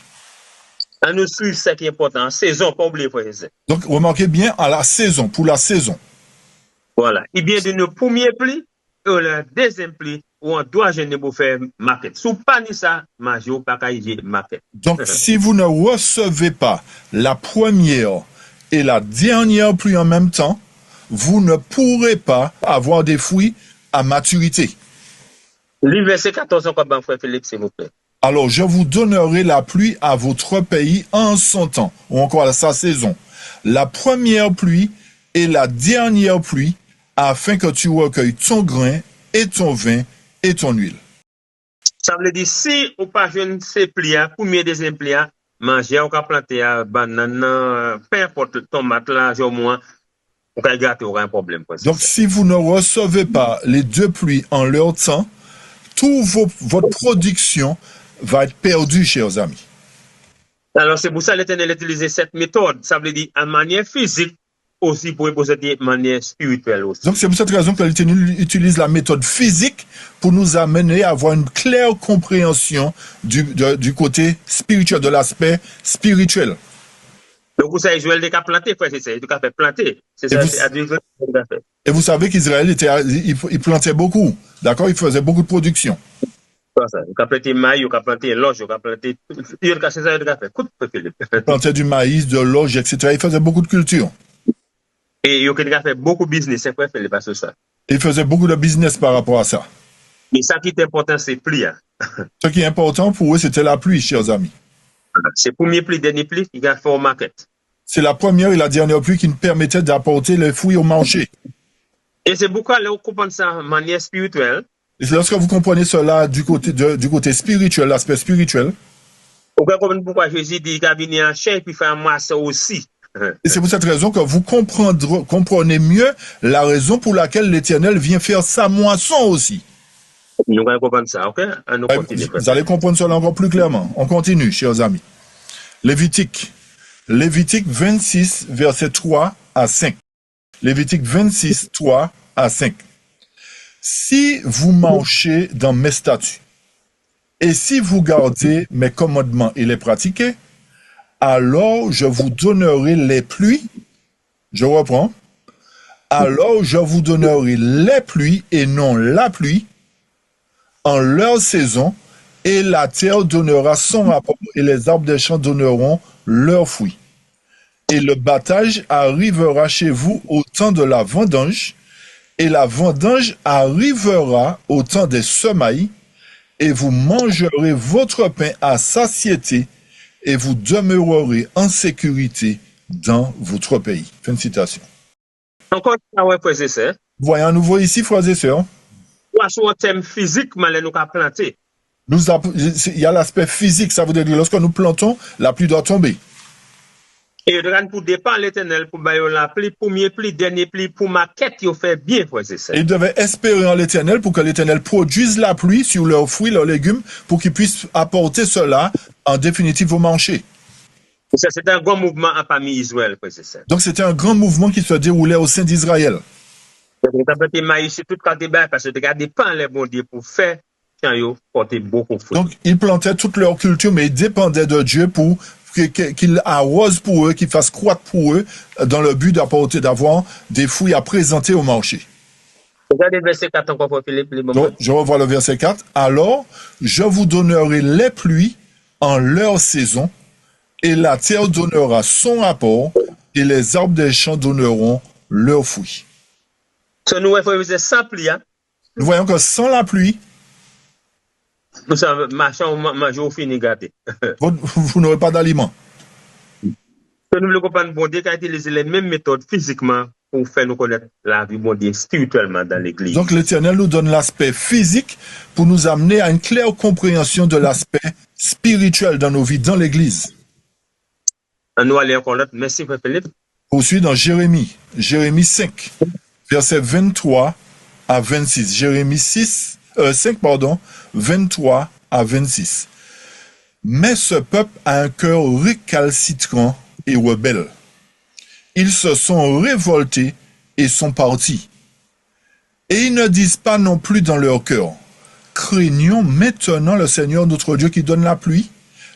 À nous suivre, ce qui est important, saison, pas oublier, frère et sœurs. Donc, remarquez bien à la saison, pour la saison. Voilà. Il vient de nos premiers plis et le deuxième pli où on doit gêner pour faire market. Si pas ni ça, major pas qu'à market. Donc, si vous ne recevez pas la première et la dernière pluie en même temps, vous ne pourrez pas avoir des fruits à maturité. Le verset 14, encore, frère Philippe, s'il vous plaît. Alors, je vous donnerai la pluie à votre pays en son temps, ou encore à sa saison. La première pluie et la dernière pluie, afin que tu recueilles ton grain et ton vin et ton huile. Ça veut dire, si ou pas jeune ces plis, premier deuxième plis, manger, on peut planter banane, peu importe, tomate, là, au moins, on peut gâter, aura un problème. Donc, si vous ne recevez pas les deux pluies en leur temps, toute votre production va être perdue, chers amis. Alors, c'est pour ça que l'Éternel a utilisé cette méthode. Ça veut dire, en manière physique, aussi pour posséder de manière spirituelle aussi. Donc c'est pour cette raison que l'Éternel utilise la méthode physique pour nous amener à avoir une claire compréhension du côté spirituel, de l'aspect spirituel. Donc vous savez, Joël a planté, frère, c'est ça, il a fait planter. C'est ça, c'est et vous savez qu'Israël il plantait beaucoup, d'accord? Il faisait beaucoup de production. Il a planté maïs, il a planté l'orge, il a planté, il a fait, plantait du maïs, de l'orge, etc. Il faisait beaucoup de culture. Et il a fait beaucoup de business, c'est quoi faire parce que ça. Il faisait beaucoup de business par rapport à ça. Mais ça qui est important, c'est pluie. Ce qui est important pour eux, c'était la pluie, chers amis. C'est premier pluie, dernier pluie, il a fait au market. C'est la première et la dernière pluie qui nous permettait d'apporter les fruits au marché. Et c'est pourquoi on comprend ça de manière spirituelle. Et c'est lorsque vous comprenez cela du côté spirituel, l'aspect spirituel. Vous comprenez pourquoi Jésus dit qu'il a venu en chair et puis faire masse aussi. Et c'est pour cette raison que vous comprenez mieux la raison pour laquelle l'Éternel vient faire sa moisson aussi. Nous allons comprendre ça, ok? Vous allez comprendre cela encore plus clairement. On continue, chers amis. Lévitique 26, versets 3 à 5. Lévitique 26, 3 à 5. Si vous marchez dans mes statuts, et si vous gardez mes commandements et les pratiquez, alors je vous donnerai les pluies. Je reprends. Alors je vous donnerai les pluies et non la pluie en leur saison, et la terre donnera son rapport et les arbres des champs donneront leurs fruits. Et le battage arrivera chez vous au temps de la vendange, et la vendange arrivera au temps des semailles, et vous mangerez votre pain à satiété, et vous demeurerez en sécurité dans votre pays. Fin de citation. Encore une fois, frères et sœurs. Voyons à nouveau ici, frères et sœurs. Sur un thème physique, nous avons planté. Il y a l'aspect physique, ça veut dire que lorsque nous plantons, la pluie doit tomber. Et pour dépendre l'Éternel, pour la pluie, premier pluie, dernier pluie, pour ma quête, il fait bien, frères et sœurs. Ils devaient espérer en l'Éternel pour que l'Éternel produise la pluie sur leurs fruits, leurs légumes, pour qu'ils puissent apporter cela en définitive au marché. C'est un grand mouvement parmi Israël, frères et sœurs. Donc c'était un grand mouvement qui se déroulait au sein d'Israël. Donc, il maïs sur toute côté parce que regardez pas les bons dieux pour faire porter beaucoup de fruits. Donc ils plantaient toute leur culture, mais ils dépendaient de Dieu pour qu'il arrose pour eux, qu'il fasse croître pour eux, dans le but d'avoir des fruits à présenter au marché. Regardez le verset 4 encore, Philippe. Donc, je revois le verset 4. Alors, je vous donnerai les pluies en leur saison, et la terre donnera son rapport, et les arbres des champs donneront leurs fruits. Nous voyons que sans la pluie, nous sommes marchand fini gâté. Vous n'aurez pas d'aliments. Nous voulons comprendre bon Dieu qui a utilisé les mêmes méthodes physiquement pour faire nous connaître la vie bon Dieu spirituellement dans l'église. Donc l'Éternel nous donne l'aspect physique pour nous amener à une claire compréhension de l'aspect spirituel dans nos vies, dans l'église. On nous aller encore l'autre. Merci, Frère Philippe. Poursuit dans Jérémie 5, versets 23 à 26. Jérémie 5, 23 à 26. Mais ce peuple a un cœur récalcitrant et rebelle. Ils se sont révoltés et sont partis. Et ils ne disent pas non plus dans leur cœur, craignons maintenant le Seigneur notre Dieu qui donne la pluie,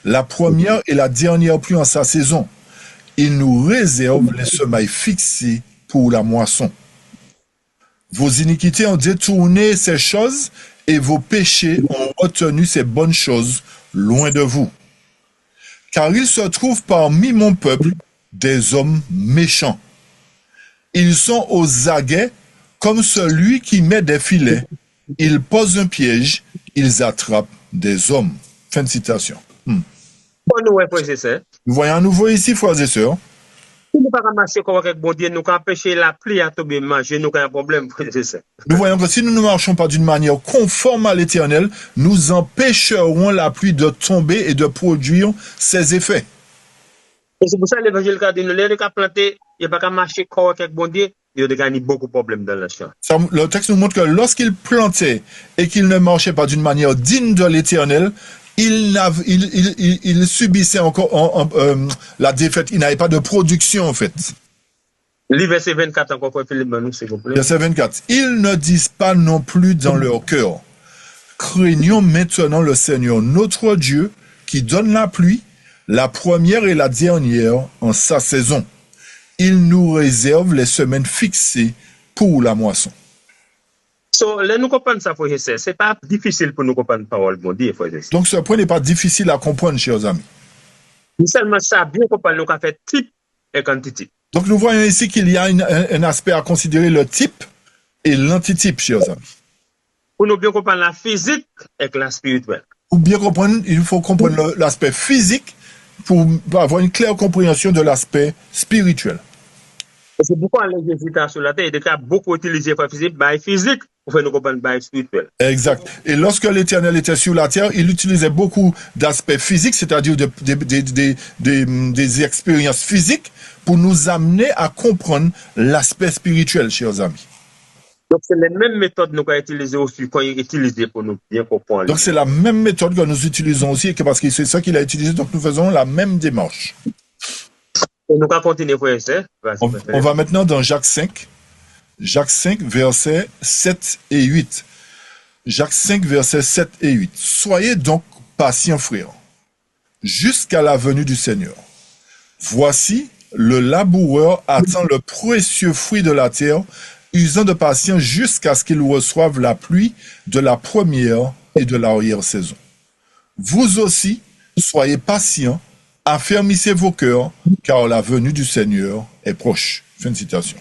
la première et la dernière pluie en sa saison. Il nous réserve les semailles fixées pour la moisson. Vos iniquités ont détourné ces choses et vos péchés ont retenu ces bonnes choses loin de vous. Car il se trouve parmi mon peuple des hommes méchants. Ils sont aux aguets comme celui qui met des filets. Ils posent un piège, ils attrapent des hommes. Fin de citation. Nous voyons à nouveau ici, frères et sœurs. Si nous ne pouvons pas marcher comme avec bon Dieu, nous pouvons empêcher la pluie à tomber, manger, nous avons un problème, frères et sœurs. Nous voyons que si nous ne marchons pas d'une manière conforme à l'Éternel, nous empêcherons la pluie de tomber et de produire ses effets. Et c'est pour ça que l'évangile a dit, nous les planter, il n'y a pas qu'à marcher comme avec bon Dieu, il y a gagné beaucoup de problèmes dans le champ. Le texte nous montre que lorsqu'il plantait et qu'il ne marchait pas d'une manière digne de l'Éternel, il subissait encore la défaite. Il n'avait pas de production, en fait. Le verset 24, encore, Philippe, nous, s'il vous plaît. Verset 24. Ils ne disent pas non plus dans leur cœur, craignons maintenant le Seigneur, notre Dieu, qui donne la pluie, la première et la dernière en sa saison. Il nous réserve les semaines fixées pour la moisson. Nous comprenons ça, frère et sœurs. C'est pas difficile pour nous comprendre la parole de Dieu, frère et sœurs. Donc ce point n'est pas difficile à comprendre, chers amis. Nous seulement ça, bien comprendre, nous avons fait type et quantité. Donc nous voyons ici qu'il y a un aspect à considérer, le type et l'antitype, chers amis. Pour nous bien comprendre la physique et la spirituelle. Pour bien comprendre, il faut comprendre l'aspect physique pour avoir une claire compréhension de l'aspect spirituel. C'est pourquoi l'Église sur la terre, il a beaucoup utilisé le physique pour faire nous comprendre le spirituel. Exact. Et lorsque l'Éternel était sur la terre, il utilisait beaucoup d'aspects physiques, c'est-à-dire des expériences physiques, pour nous amener à comprendre l'aspect spirituel, chers amis. Donc c'est la même méthode que nous avons utilisée aussi, qu'on a utilisé pour nous bien comprendre. Donc c'est la même méthode que nous utilisons aussi, parce que c'est ça qu'il a utilisé, donc nous faisons la même démarche. Et nous allons continuer, frère et sœurs. On va maintenant dans Jacques 5. Jacques 5, versets 7 et 8. Jacques 5, versets 7 et 8. Soyez donc patients, frères, jusqu'à la venue du Seigneur. Voici, le laboureur attend le précieux fruit de la terre, usant de patience jusqu'à ce qu'il reçoive la pluie de la première et de l'arrière-saison. Vous aussi, soyez patients, affermissez vos cœurs, car la venue du Seigneur est proche. Fin de citation.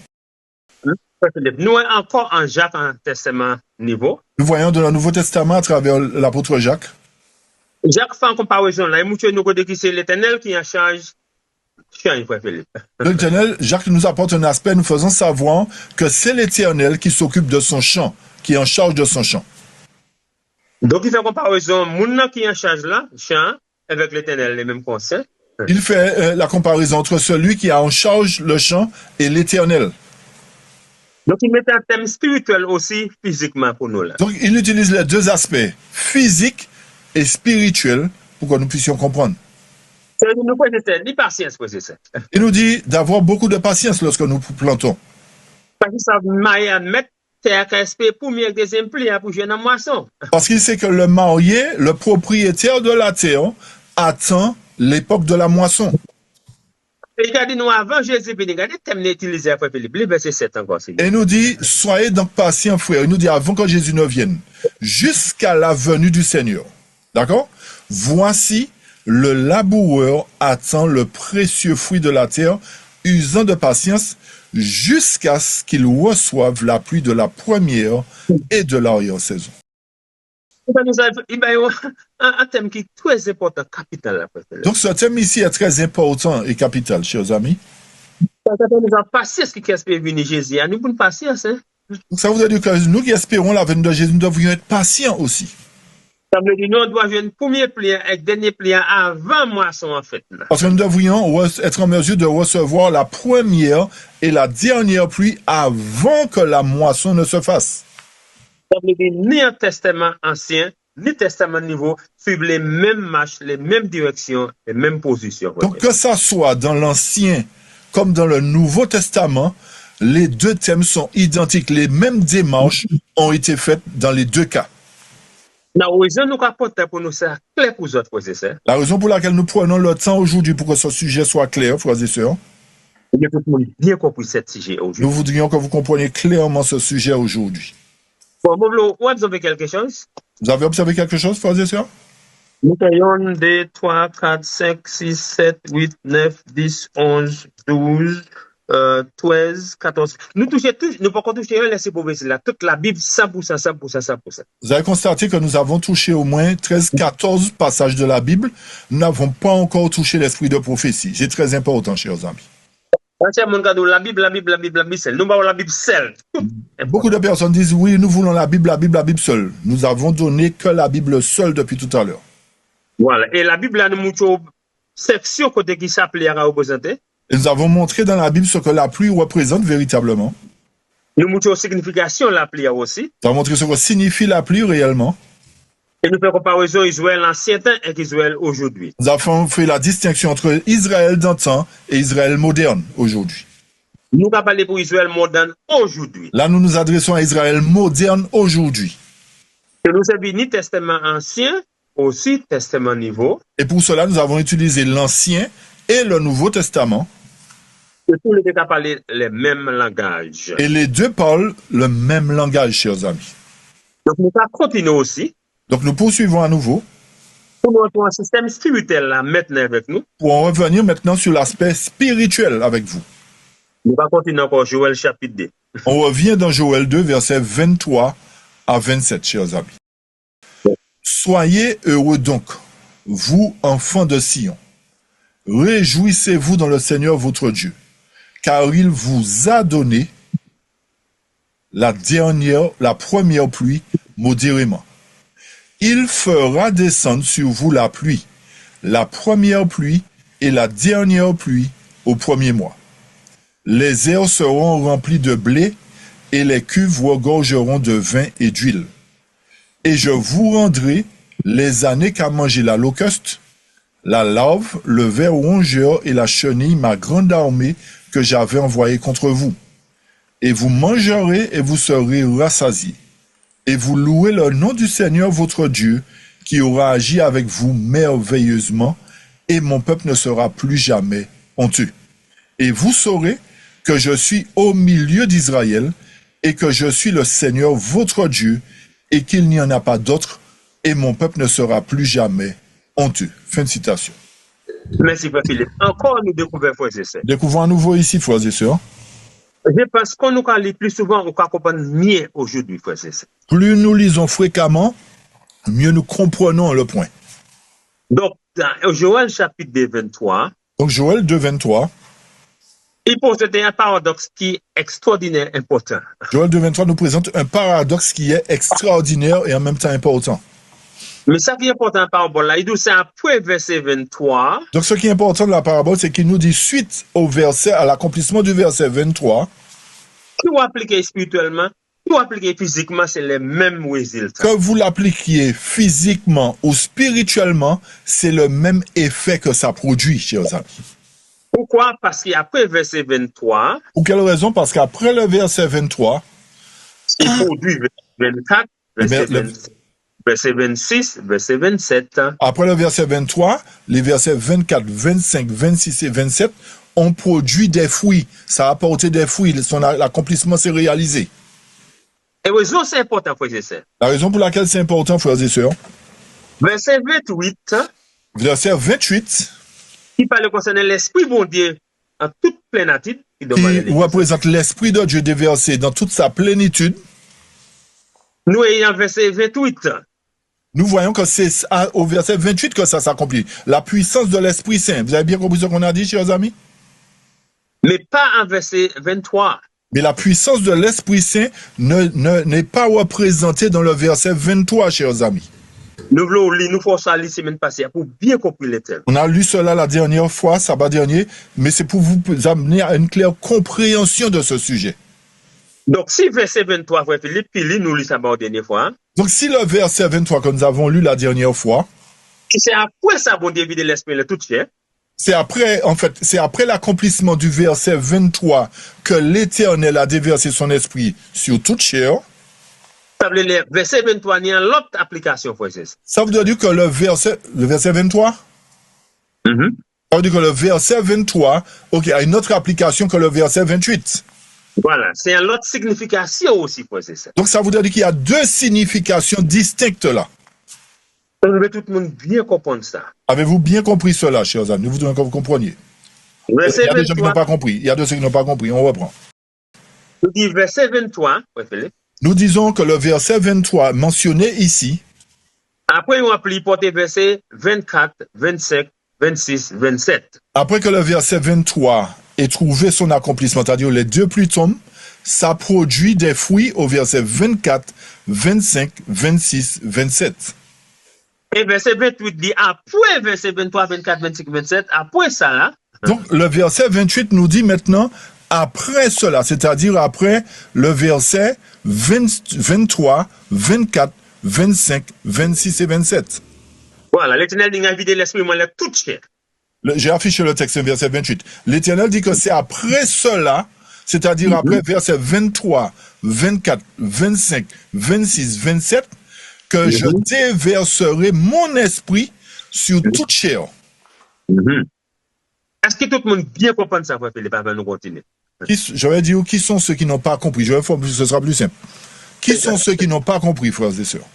Nous encore en Jacques en Testament niveau. Nous voyons dans le Nouveau Testament à travers l'apôtre Jacques. Jacques fait en comparaison là. Il nous dit que c'est l'Éternel qui en change. L'Éternel, Jacques nous apporte un aspect, nous faisons savoir que c'est l'Éternel qui s'occupe de son champ, qui est en charge de son champ. Donc il fait comparaison, mon qui est en charge là, champ, avec l'Éternel, les mêmes concepts. Il fait la comparaison entre celui qui a en charge le champ et l'Éternel. Donc il met un thème spirituel aussi physiquement pour nous là. Donc il utilise les deux aspects, physique et spirituel, pour que nous puissions comprendre. Il nous dit d'avoir beaucoup de patience lorsque nous plantons. Parce qu'il sait que le marié, le propriétaire de la terre, attend l'époque de la moisson. Et nous dit, soyez donc patients, frères. Il nous dit avant que Jésus ne vienne, jusqu'à la venue du Seigneur. D'accord? Voici, le laboureur attend le précieux fruit de la terre, usant de patience, jusqu'à ce qu'il reçoive la pluie de la première et de l'arrière-saison. Il y a un thème qui est très important, capital. Donc ce thème ici est très important et capital, chers amis. Donc ça veut dire que nous qui espérons la venue de Jésus, nous devrions être patients aussi. Ça veut dire, nous, on doit jouer un premier pliant et dernier pliant avant moisson, en fait. Là. Parce que nous devrions être en mesure de recevoir la première et la dernière pluie avant que la moisson ne se fasse. Ça veut dire, ni un testament ancien, ni testament nouveau, suivent les mêmes marches, les mêmes directions, les mêmes positions. Donc, que ça soit dans l'Ancien comme dans le Nouveau Testament, les deux thèmes sont identiques. Les mêmes démarches ont été faites dans les deux cas. La raison pour nous, c'est clair pour vous autres, frères et sœurs. La raison pour laquelle nous prenons le temps aujourd'hui pour que ce sujet soit clair, frères et sœurs, bien compris ce sujet aujourd'hui. Nous voudrions que vous compreniez clairement ce sujet aujourd'hui. Bon, vous observez quelque chose? Vous avez observé quelque chose, frères et sœurs? Nous avons 2, 3, 4, 5, 6, 7, 8, 9, 10, 11, 12, 13, 14. Nous ne pouvons pas toucher rien, laisser pour là. Toute la Bible, 100%, 100%, 100%. Vous avez constaté que nous avons touché au moins 13, 14 passages de la Bible. Nous n'avons pas encore touché l'esprit de prophétie. C'est très important, chers amis. La Bible seule. Nous avons la Bible seule. Beaucoup de personnes disent, oui, nous voulons la Bible seule. Nous avons donné que la Bible seule depuis tout à l'heure. Voilà. Et la Bible a une section côté qui s'appelait à représenter. Et nous avons montré dans la Bible ce que la pluie représente véritablement. Nous montrons la signification de la pluie aussi. Nous avons montré ce que signifie la pluie réellement. Et nous faisons comparaison Israël ancien temps et Israël aujourd'hui. Nous avons fait la distinction entre Israël d'antan et Israël moderne aujourd'hui. Nous avons parlé pour Israël moderne aujourd'hui. Là, nous nous adressons à Israël moderne aujourd'hui. Et nous avons ni testament ancien, aussi testament nouveau. Et pour cela, nous avons utilisé l'Ancien et le Nouveau Testament. Et tous les deux parlent le même langage. Et les deux parlent le même langage, chers amis. Donc nous allons continuer aussi. Donc nous poursuivons à nouveau. Pour nous retrouver un système spirituel là maintenant avec nous. Pour en revenir maintenant sur l'aspect spirituel avec vous. Nous allons continuer encore Joël chapitre 2. On revient dans Joël 2, versets 23 à 27, chers amis. Soyez heureux donc, vous enfants de Sion. Réjouissez-vous dans le Seigneur votre Dieu, car il vous a donné la première pluie modérément. Il fera descendre sur vous la pluie, la première pluie et la dernière pluie au premier mois. Les airs seront remplis de blé et les cuves regorgeront de vin et d'huile. Et je vous rendrai les années qu'a mangé la locuste, la larve, le ver rongeur et la chenille, ma grande armée que j'avais envoyée contre vous. Et vous mangerez et vous serez rassasiés. Et vous louez le nom du Seigneur votre Dieu, qui aura agi avec vous merveilleusement, et mon peuple ne sera plus jamais honteux. Et vous saurez que je suis au milieu d'Israël, et que je suis le Seigneur votre Dieu, et qu'il n'y en a pas d'autre, et mon peuple ne sera plus jamais honteux. Fin de citation. Merci, Frère Philippe. Encore nous découvrons, frères et sœurs. Découvrons à nouveau ici, frères et sœurs. Je pense qu'on nous lit plus souvent, on comprend mieux aujourd'hui, frères et sœurs. Plus nous lisons fréquemment, mieux nous comprenons le point. Donc, dans Joël chapitre 2, 23. Donc, Joël 2, 23. Il pose un paradoxe qui est extraordinaire important. Joël 2, 23 nous présente un paradoxe qui est extraordinaire et en même temps important. Mais ça qui est important dans la parabole, là, il dit c'est après verset 23. Donc, ce qui est important de la parabole, c'est qu'il nous dit suite au verset, à l'accomplissement du verset 23. Tout appliqué spirituellement, tout appliqué physiquement, c'est le même résultat. Que vous l'appliquiez physiquement ou spirituellement, c'est le même effet que ça produit, chers amis. Pourquoi? Parce qu'après verset 23. Pour quelle raison? Parce qu'après le verset 23, il produit verset 24, verset 26, verset 27. Après le verset 23, les versets 24, 25, 26 et 27 ont produit des fruits. Ça a apporté des fruits. L'accomplissement s'est réalisé. Et raison, c'est important, frères et sœurs. La raison pour laquelle c'est important, frères et sœurs. Verset 28. Verset 28. Qui parle concernant l'Esprit bon Dieu en toute plénitude. Qui représente l'Esprit de Dieu déversé dans toute sa plénitude. Nous ayons verset 28. Nous voyons que c'est au verset 28 que ça s'accomplit. La puissance de l'Esprit Saint. Vous avez bien compris ce qu'on a dit, chers amis? Mais pas en verset 23. Mais la puissance de l'Esprit Saint n'est pas représentée dans le verset 23, chers amis. Nous voulons lire, nous faisons ça la semaine passée pour bien comprendre les thèmes. On a lu cela la dernière fois, sabbat dernier, mais c'est pour vous amener à une claire compréhension de ce sujet. Donc, si verset 23, frère Philippe, puis nous lisons ça la dernière fois. Donc, si le verset 23 que nous avons lu la dernière fois, c'est après ça, bon Dieu, vide l'esprit, le tout cher. C'est après, en fait, c'est après l'accomplissement du verset 23 que l'Éternel a déversé son esprit sur toute chair. Ça veut dire, verset 23, il y a l'autre application, frère. Ça veut dire que le verset 23? Ça veut dire que le verset 23, ok, a une autre application que le verset 28. Voilà, c'est une autre signification aussi, frère. Donc ça voudrait dire qu'il y a deux significations distinctes là. On veut tout le monde bien comprendre ça. Avez-vous bien compris cela, chers amis? Nous voudrions que vous compreniez. Il y a des gens qui n'ont pas compris. Il y a des gens qui n'ont pas compris. On reprend. Nous disons verset 23, frère Philippe. Nous disons que le verset 23 mentionné ici. Après, on applique porter verset 24, 25, 26, 27. Après que le verset 23 ait trouvé son accomplissement, c'est-à-dire les deux pluies tombent, ça produit des fruits au verset 24, 25, 26, 27. Et verset 28 dit après verset 23, 24, 25, 27, après ça là. Donc le verset 28 nous dit maintenant après cela, c'est-à-dire après le verset 23, 24, 25, 26 et 27. Voilà, l'Éternel dit inviter l'esprit, moi, la toute chair. J'ai affiché le texte, verset 28. L'Éternel dit que c'est après cela, c'est-à-dire après verset 23, 24, 25, 26, 27, que je déverserai mon esprit sur toute chair. Est-ce que tout le monde bien comprend ça, frère Philippe, avant de nous continuer? Je vais dire qui sont ceux qui n'ont pas compris. Je vais faire, ce sera plus simple. Qui sont ceux qui n'ont pas compris, frères et sœurs?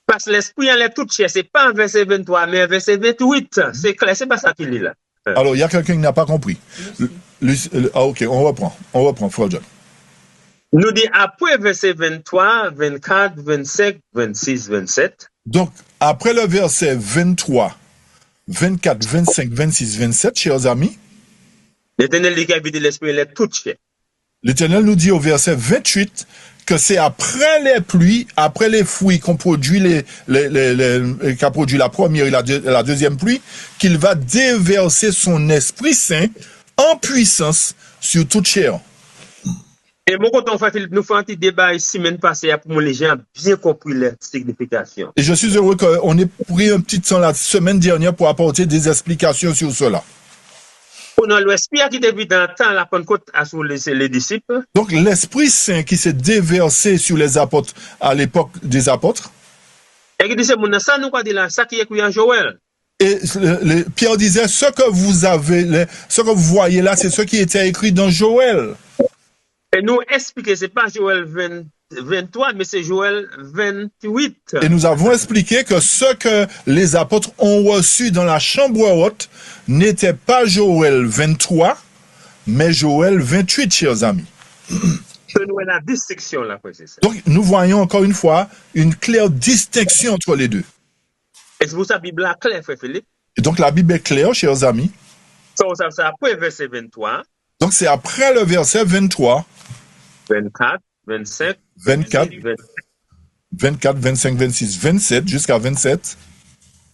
Parce que l'esprit en est toute chair, c'est pas un verset 23, mais un verset 28. C'est clair, c'est pas ça qu'il lit là. Alors, il y a quelqu'un qui n'a pas compris. Ok, on reprend, frère John. Nous dit après verset 23, 24, 25, 26, 27. Donc, après le verset 23, 24, 25, 26, 27, chers amis, l'Éternel dit qu'il vide l'esprit, il est toute chair. L'Éternel nous dit au verset 28 que c'est après les pluies, après les fruits qu'on produit, qu'a produit la première et la deuxième pluie, qu'il va déverser son Esprit Saint en puissance sur toute chair. Et mon content, frère Philippe, nous faisons un petit débat ici, semaine passée, pour les gens bien compris la signification. Et je suis heureux qu'on ait pris un petit temps la semaine dernière pour apporter des explications sur cela. On a l'esprit qui était dans le temps, la Pentecôte sur les disciples. Donc l'Esprit Saint qui s'est déversé sur les apôtres à l'époque des apôtres. Et qui disait, ça nous quoi dit là, ça qui est écrit en Joël. Et Pierre disait, ce que vous voyez là, c'est ce qui était écrit dans Joël. Et nous expliquer, c'est pas Joël 23, mais c'est Joël 28. Et nous avons expliqué que ce que les apôtres ont reçu dans la chambre haute n'était pas Joël 23, mais Joël 28, chers amis. La distinction là, c'est ça. Donc, nous voyons encore une fois une claire distinction entre les deux. Et c'est pour ça que la Bible est claire, frère Philippe. Et donc, la Bible est claire, chers amis. C'est après verset 23. Donc, c'est après le verset 23. 24, 25, 24, 25, 26, 27, jusqu'à 27.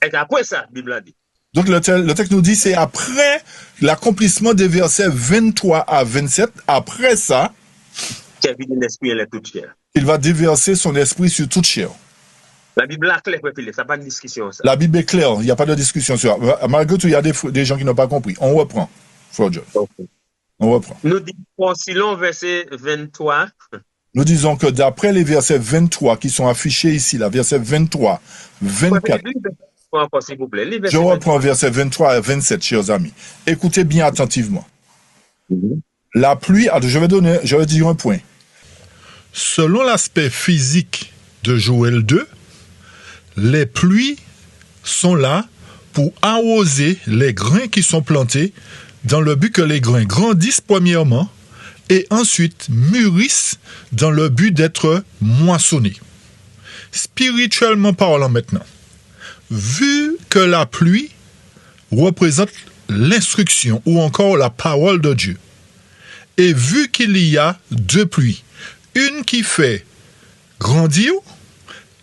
Et après ça, la Bible a dit. Donc le texte nous dit c'est après l'accomplissement des versets 23 à 27, après ça, il va déverser son esprit sur toute chair. La Bible est claire, ça n'a pas de discussion. Ça. La Bible est claire, il n'y a pas de discussion sur ça. Malgré tout, il y a des gens qui n'ont pas compris. On reprend. Okay. On reprend. Nous disons, si l'on verset 23. Nous disons que d'après les versets 23 qui sont affichés ici, la verset 23, 24. Je reprends verset 23 à 27, chers amis. Écoutez bien attentivement. La pluie, je vais dire un point. Selon l'aspect physique de Joël 2, les pluies sont là pour arroser les grains qui sont plantés dans le but que les grains grandissent premièrement et ensuite mûrissent dans le but d'être moissonnés. Spirituellement parlant maintenant, vu que la pluie représente l'instruction ou encore la parole de Dieu, et vu qu'il y a deux pluies, une qui fait grandir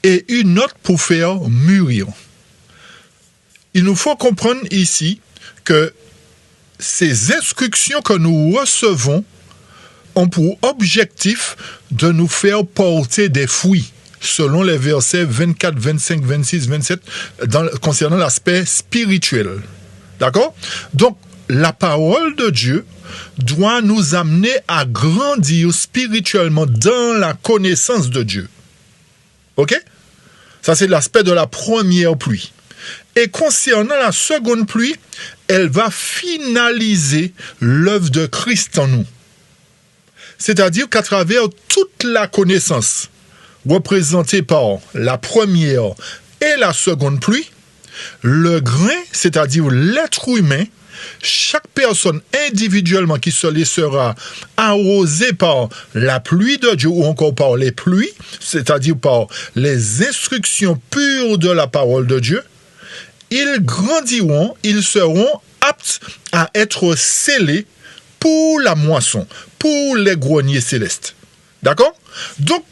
et une autre pour faire mûrir. Il nous faut comprendre ici que ces instructions que nous recevons ont pour objectif de nous faire porter des fruits, selon les versets 24, 25, 26, 27, concernant l'aspect spirituel. D'accord? Donc, la parole de Dieu doit nous amener à grandir spirituellement dans la connaissance de Dieu. OK? Ça, c'est l'aspect de la première pluie. Et concernant la seconde pluie, elle va finaliser l'œuvre de Christ en nous. C'est-à-dire qu'à travers toute la connaissance représentée par la première et la seconde pluie, le grain, c'est-à-dire l'être humain, chaque personne individuellement qui se laissera arroser par la pluie de Dieu ou encore par les pluies, c'est-à-dire par les instructions pures de la parole de Dieu, ils grandiront, ils seront aptes à être scellés pour la moisson, pour les greniers célestes. D'accord? Donc,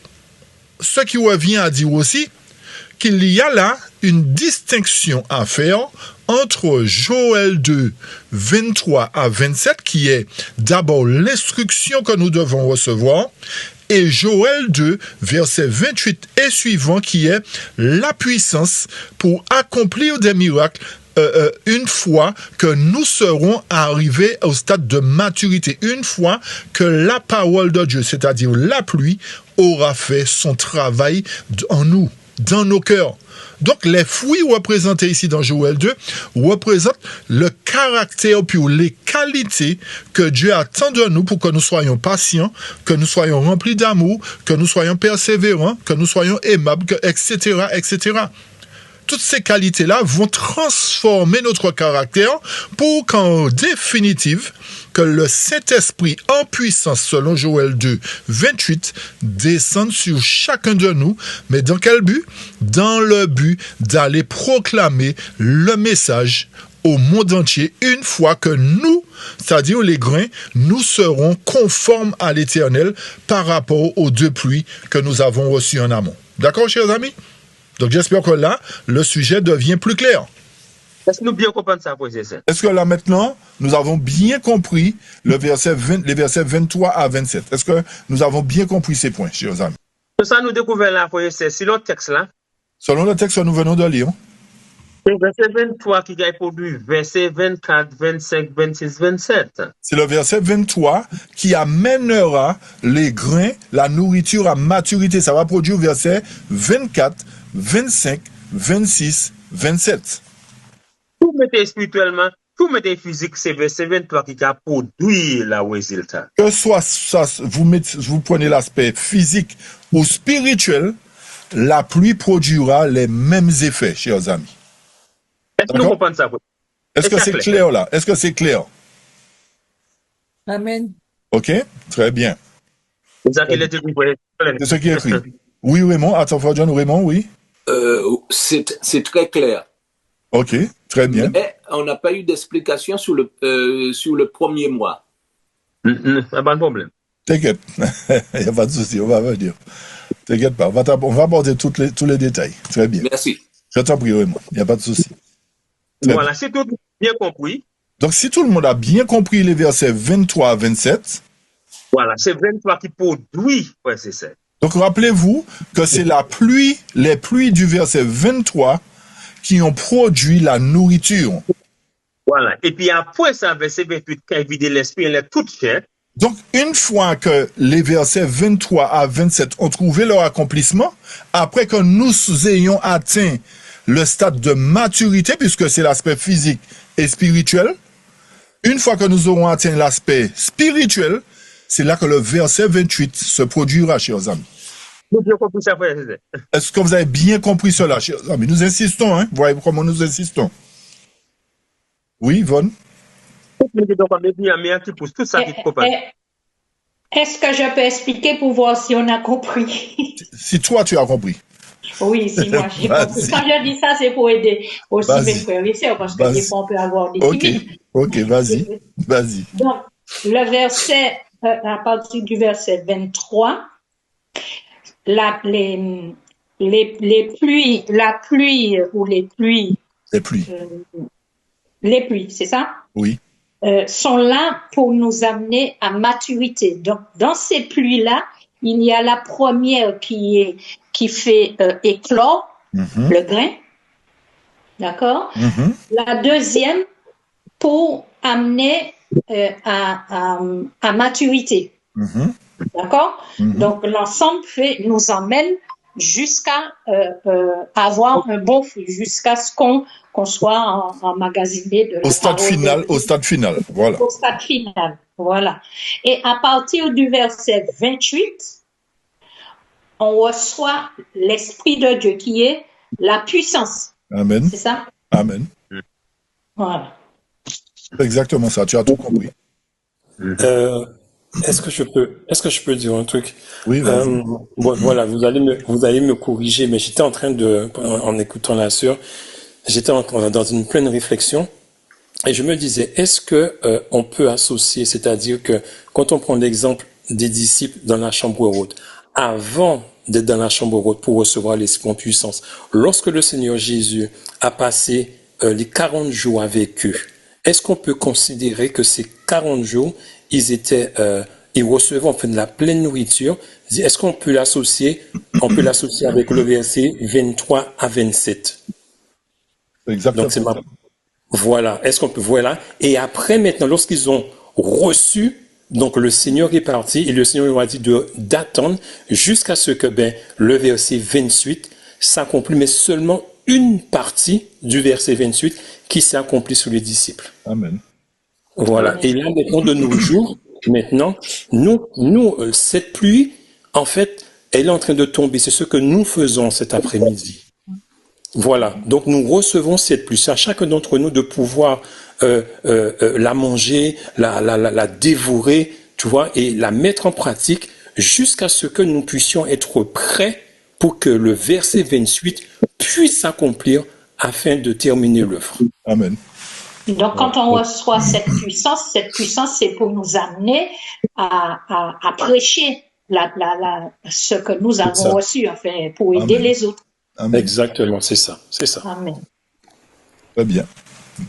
ce qui revient à dire aussi qu'il y a là une distinction à faire entre Joël 2, 23 à 27, qui est d'abord l'instruction que nous devons recevoir, et Joël 2, verset 28 et suivant, qui est la puissance pour accomplir des miracles une fois que nous serons arrivés au stade de maturité, une fois que la parole de Dieu, c'est-à-dire la pluie, aura fait son travail en nous, dans nos cœurs. Donc, les fruits représentés ici dans Joël 2 représentent le caractère puis les qualités que Dieu attend de nous pour que nous soyons patients, que nous soyons remplis d'amour, que nous soyons persévérants, que nous soyons aimables, etc., etc. Toutes ces qualités-là vont transformer notre caractère pour qu'en définitive, que le Saint-Esprit en puissance, selon Joël 2, 28, descende sur chacun de nous. Mais dans quel but? Dans le but d'aller proclamer le message au monde entier une fois que nous, c'est-à-dire les grains, nous serons conformes à l'Éternel par rapport aux deux pluies que nous avons reçues en amont. D'accord, chers amis? Donc, j'espère que là, le sujet devient plus clair. Est-ce que nous bien comprendre ça, professeur? Est-ce que là, maintenant, nous avons bien compris les versets 23 à 27? Est-ce que nous avons bien compris ces points, chers amis? Ça, nous découvrons là, professeur, selon le texte là. Selon le texte que nous venons de lire. C'est verset 23 qui a produit, verset 24, 25, 26, 27. C'est le verset 23 qui amènera les grains, la nourriture à maturité. Ça va produire verset 24, 25, 26, 27. Tout mettez spirituellement, tout mettez physique, c'est verset 23 qui a produit le résultat. Que soit ça, vous prenez l'aspect physique ou spirituel, la pluie produira les mêmes effets, chers amis. Est-ce que nous comprenons ça? Est-ce que c'est clair là? Est-ce que c'est clair? Amen. Ok, très bien. C'est ça qu'il est écrit. C'est ce qui est écrit. Oui, Raymond. Attends, John, Raymond, oui. C'est très clair. Ok, très bien. Mais on n'a pas eu d'explication sur le premier mois. Pas de problème. T'inquiète, il n'y a pas de souci, on va venir. T'inquiète pas, on va aborder tous les détails. Très bien. Merci. Je t'en prie, Raymond, il n'y a pas de souci. Voilà, c'est tout bien compris. Donc, si tout le monde a bien compris les versets 23 à 27. Voilà, c'est 23 qui produit, ouais, c'est ça. Donc, rappelez-vous que c'est les pluies du verset 23 qui ont produit la nourriture. Voilà, et puis après ça, verset 28, qui a vidé l'esprit, elle est toute chair. Donc, une fois que les versets 23 à 27 ont trouvé leur accomplissement, après que nous ayons atteint le stade de maturité, puisque c'est l'aspect physique et spirituel, une fois que nous aurons atteint l'aspect spirituel, c'est là que le verset 28 se produira, chers amis. Est-ce que vous avez bien compris cela, chers amis? Nous insistons, hein? Vous voyez comment nous insistons? Oui, Yvonne? Est-ce que je peux expliquer pour voir si on a compris? Si toi, tu as compris. Oui, si moi j'ai compris. Quand je dis ça, c'est pour aider aussi mes frères et sœurs, parce que des fois on peut avoir des limites. Ok, vas-y. Donc, le verset, à partir du verset 23, les les pluies, la pluie ou les pluies. Les pluies, c'est ça? Oui. Sont là pour nous amener à maturité. Donc, dans ces pluies-là, il y a la première qui fait éclore le grain. D'accord? La deuxième pour amener à maturité. D'accord? Donc, l'ensemble nous emmène jusqu'à avoir un bon fruit, jusqu'à ce qu'on soit emmagasiné de au stade final, voilà. Au stade final, voilà. Et à partir du verset 28, on reçoit l'Esprit de Dieu qui est la puissance. Amen. C'est ça? Amen. Voilà. C'est exactement ça, tu as tout compris. Est-ce que je peux dire un truc? Oui, vas-y. Voilà, vous allez me corriger, mais j'étais en train en écoutant la sœur, j'étais dans une pleine réflexion, et je me disais, est-ce que on peut associer, c'est-à-dire que quand on prend l'exemple des disciples dans la chambre haute, avant d'être dans la chambre haute pour recevoir l'Esprit en puissance, lorsque le Seigneur Jésus a passé les 40 jours avec eux, est-ce qu'on peut considérer que ces 40 jours, ils recevaient en fait de la pleine nourriture? Est-ce qu'on peut l'associer? On peut l'associer avec le verset 23 à 27. Exactement. Donc voilà. Est-ce qu'on peut, voilà. Et après, maintenant, lorsqu'ils ont reçu, donc le Seigneur est parti et le Seigneur leur a dit d'attendre jusqu'à ce que le verset 28 s'accomplisse, mais seulement une partie du verset 28 qui s'est accomplie sur les disciples. Amen. Voilà. Et là, maintenant, de nos jours, maintenant, nous, cette pluie, en fait, elle est en train de tomber. C'est ce que nous faisons cet après-midi. Voilà. Donc, nous recevons cette pluie. C'est à chacun d'entre nous de pouvoir la manger, la dévorer, tu vois, et la mettre en pratique jusqu'à ce que nous puissions être prêts pour que le verset 28 puisse s'accomplir afin de terminer l'œuvre. Amen. Donc, quand on reçoit cette puissance, c'est pour nous amener à prêcher ce que nous avons reçu, enfin, pour aider les autres. Amen. Exactement, c'est ça. Amen. Très bien.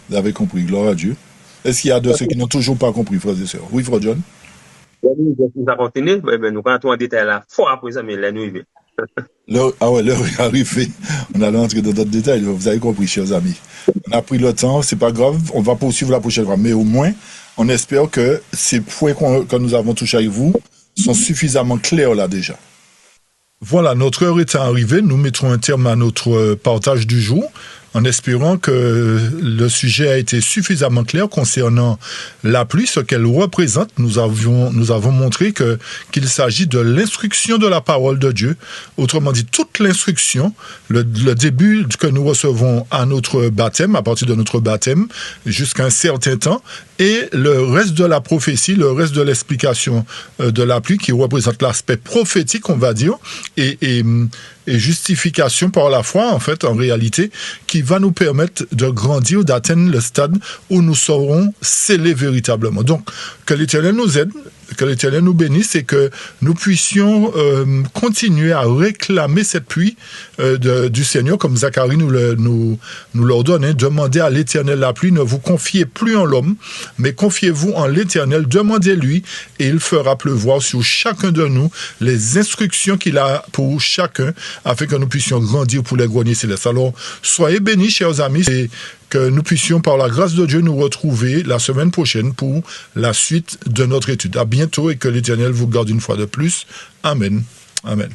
Vous avez compris, gloire à Dieu. Est-ce qu'il y a de ceux qui n'ont toujours pas compris, frères et sœurs? Oui, frère John? Nous avons continué, nous rentrons en détail là, fort après ça, mais là, nous arrivons. L'heure est arrivée. On allait entrer dans d'autres détails. Vous avez compris, chers amis. On a pris le temps, c'est pas grave. On va poursuivre la prochaine fois. Mais au moins, on espère que ces points que nous avons touchés avec vous sont suffisamment clairs là déjà. Voilà, notre heure est arrivée. Nous mettrons un terme à notre partage du jour, en espérant que le sujet a été suffisamment clair concernant la pluie, ce qu'elle représente. Nous avons montré qu'il s'agit de l'instruction de la parole de Dieu. Autrement dit, toute l'instruction, le début que nous recevons à notre baptême, à partir de notre baptême, jusqu'à un certain temps, et le reste de la prophétie, le reste de l'explication de la pluie, qui représente l'aspect prophétique, on va dire, et justification par la foi, en fait, en réalité, qui va nous permettre de grandir, d'atteindre le stade où nous serons scellés véritablement. Donc, que l'Éternel nous aide, que l'Éternel nous bénisse et que nous puissions continuer à réclamer cette pluie du Seigneur, comme Zacharie nous l'ordonne, hein. Demandez à l'Éternel la pluie, ne vous confiez plus en l'homme, mais confiez-vous en l'Éternel, demandez-lui et il fera pleuvoir sur chacun de nous les instructions qu'il a pour chacun, afin que nous puissions grandir pour les greniers célestes. Alors, soyez bénis, chers amis, et que nous puissions, par la grâce de Dieu, nous retrouver la semaine prochaine pour la suite de notre étude. À bientôt et que l'Éternel vous garde une fois de plus. Amen. Amen.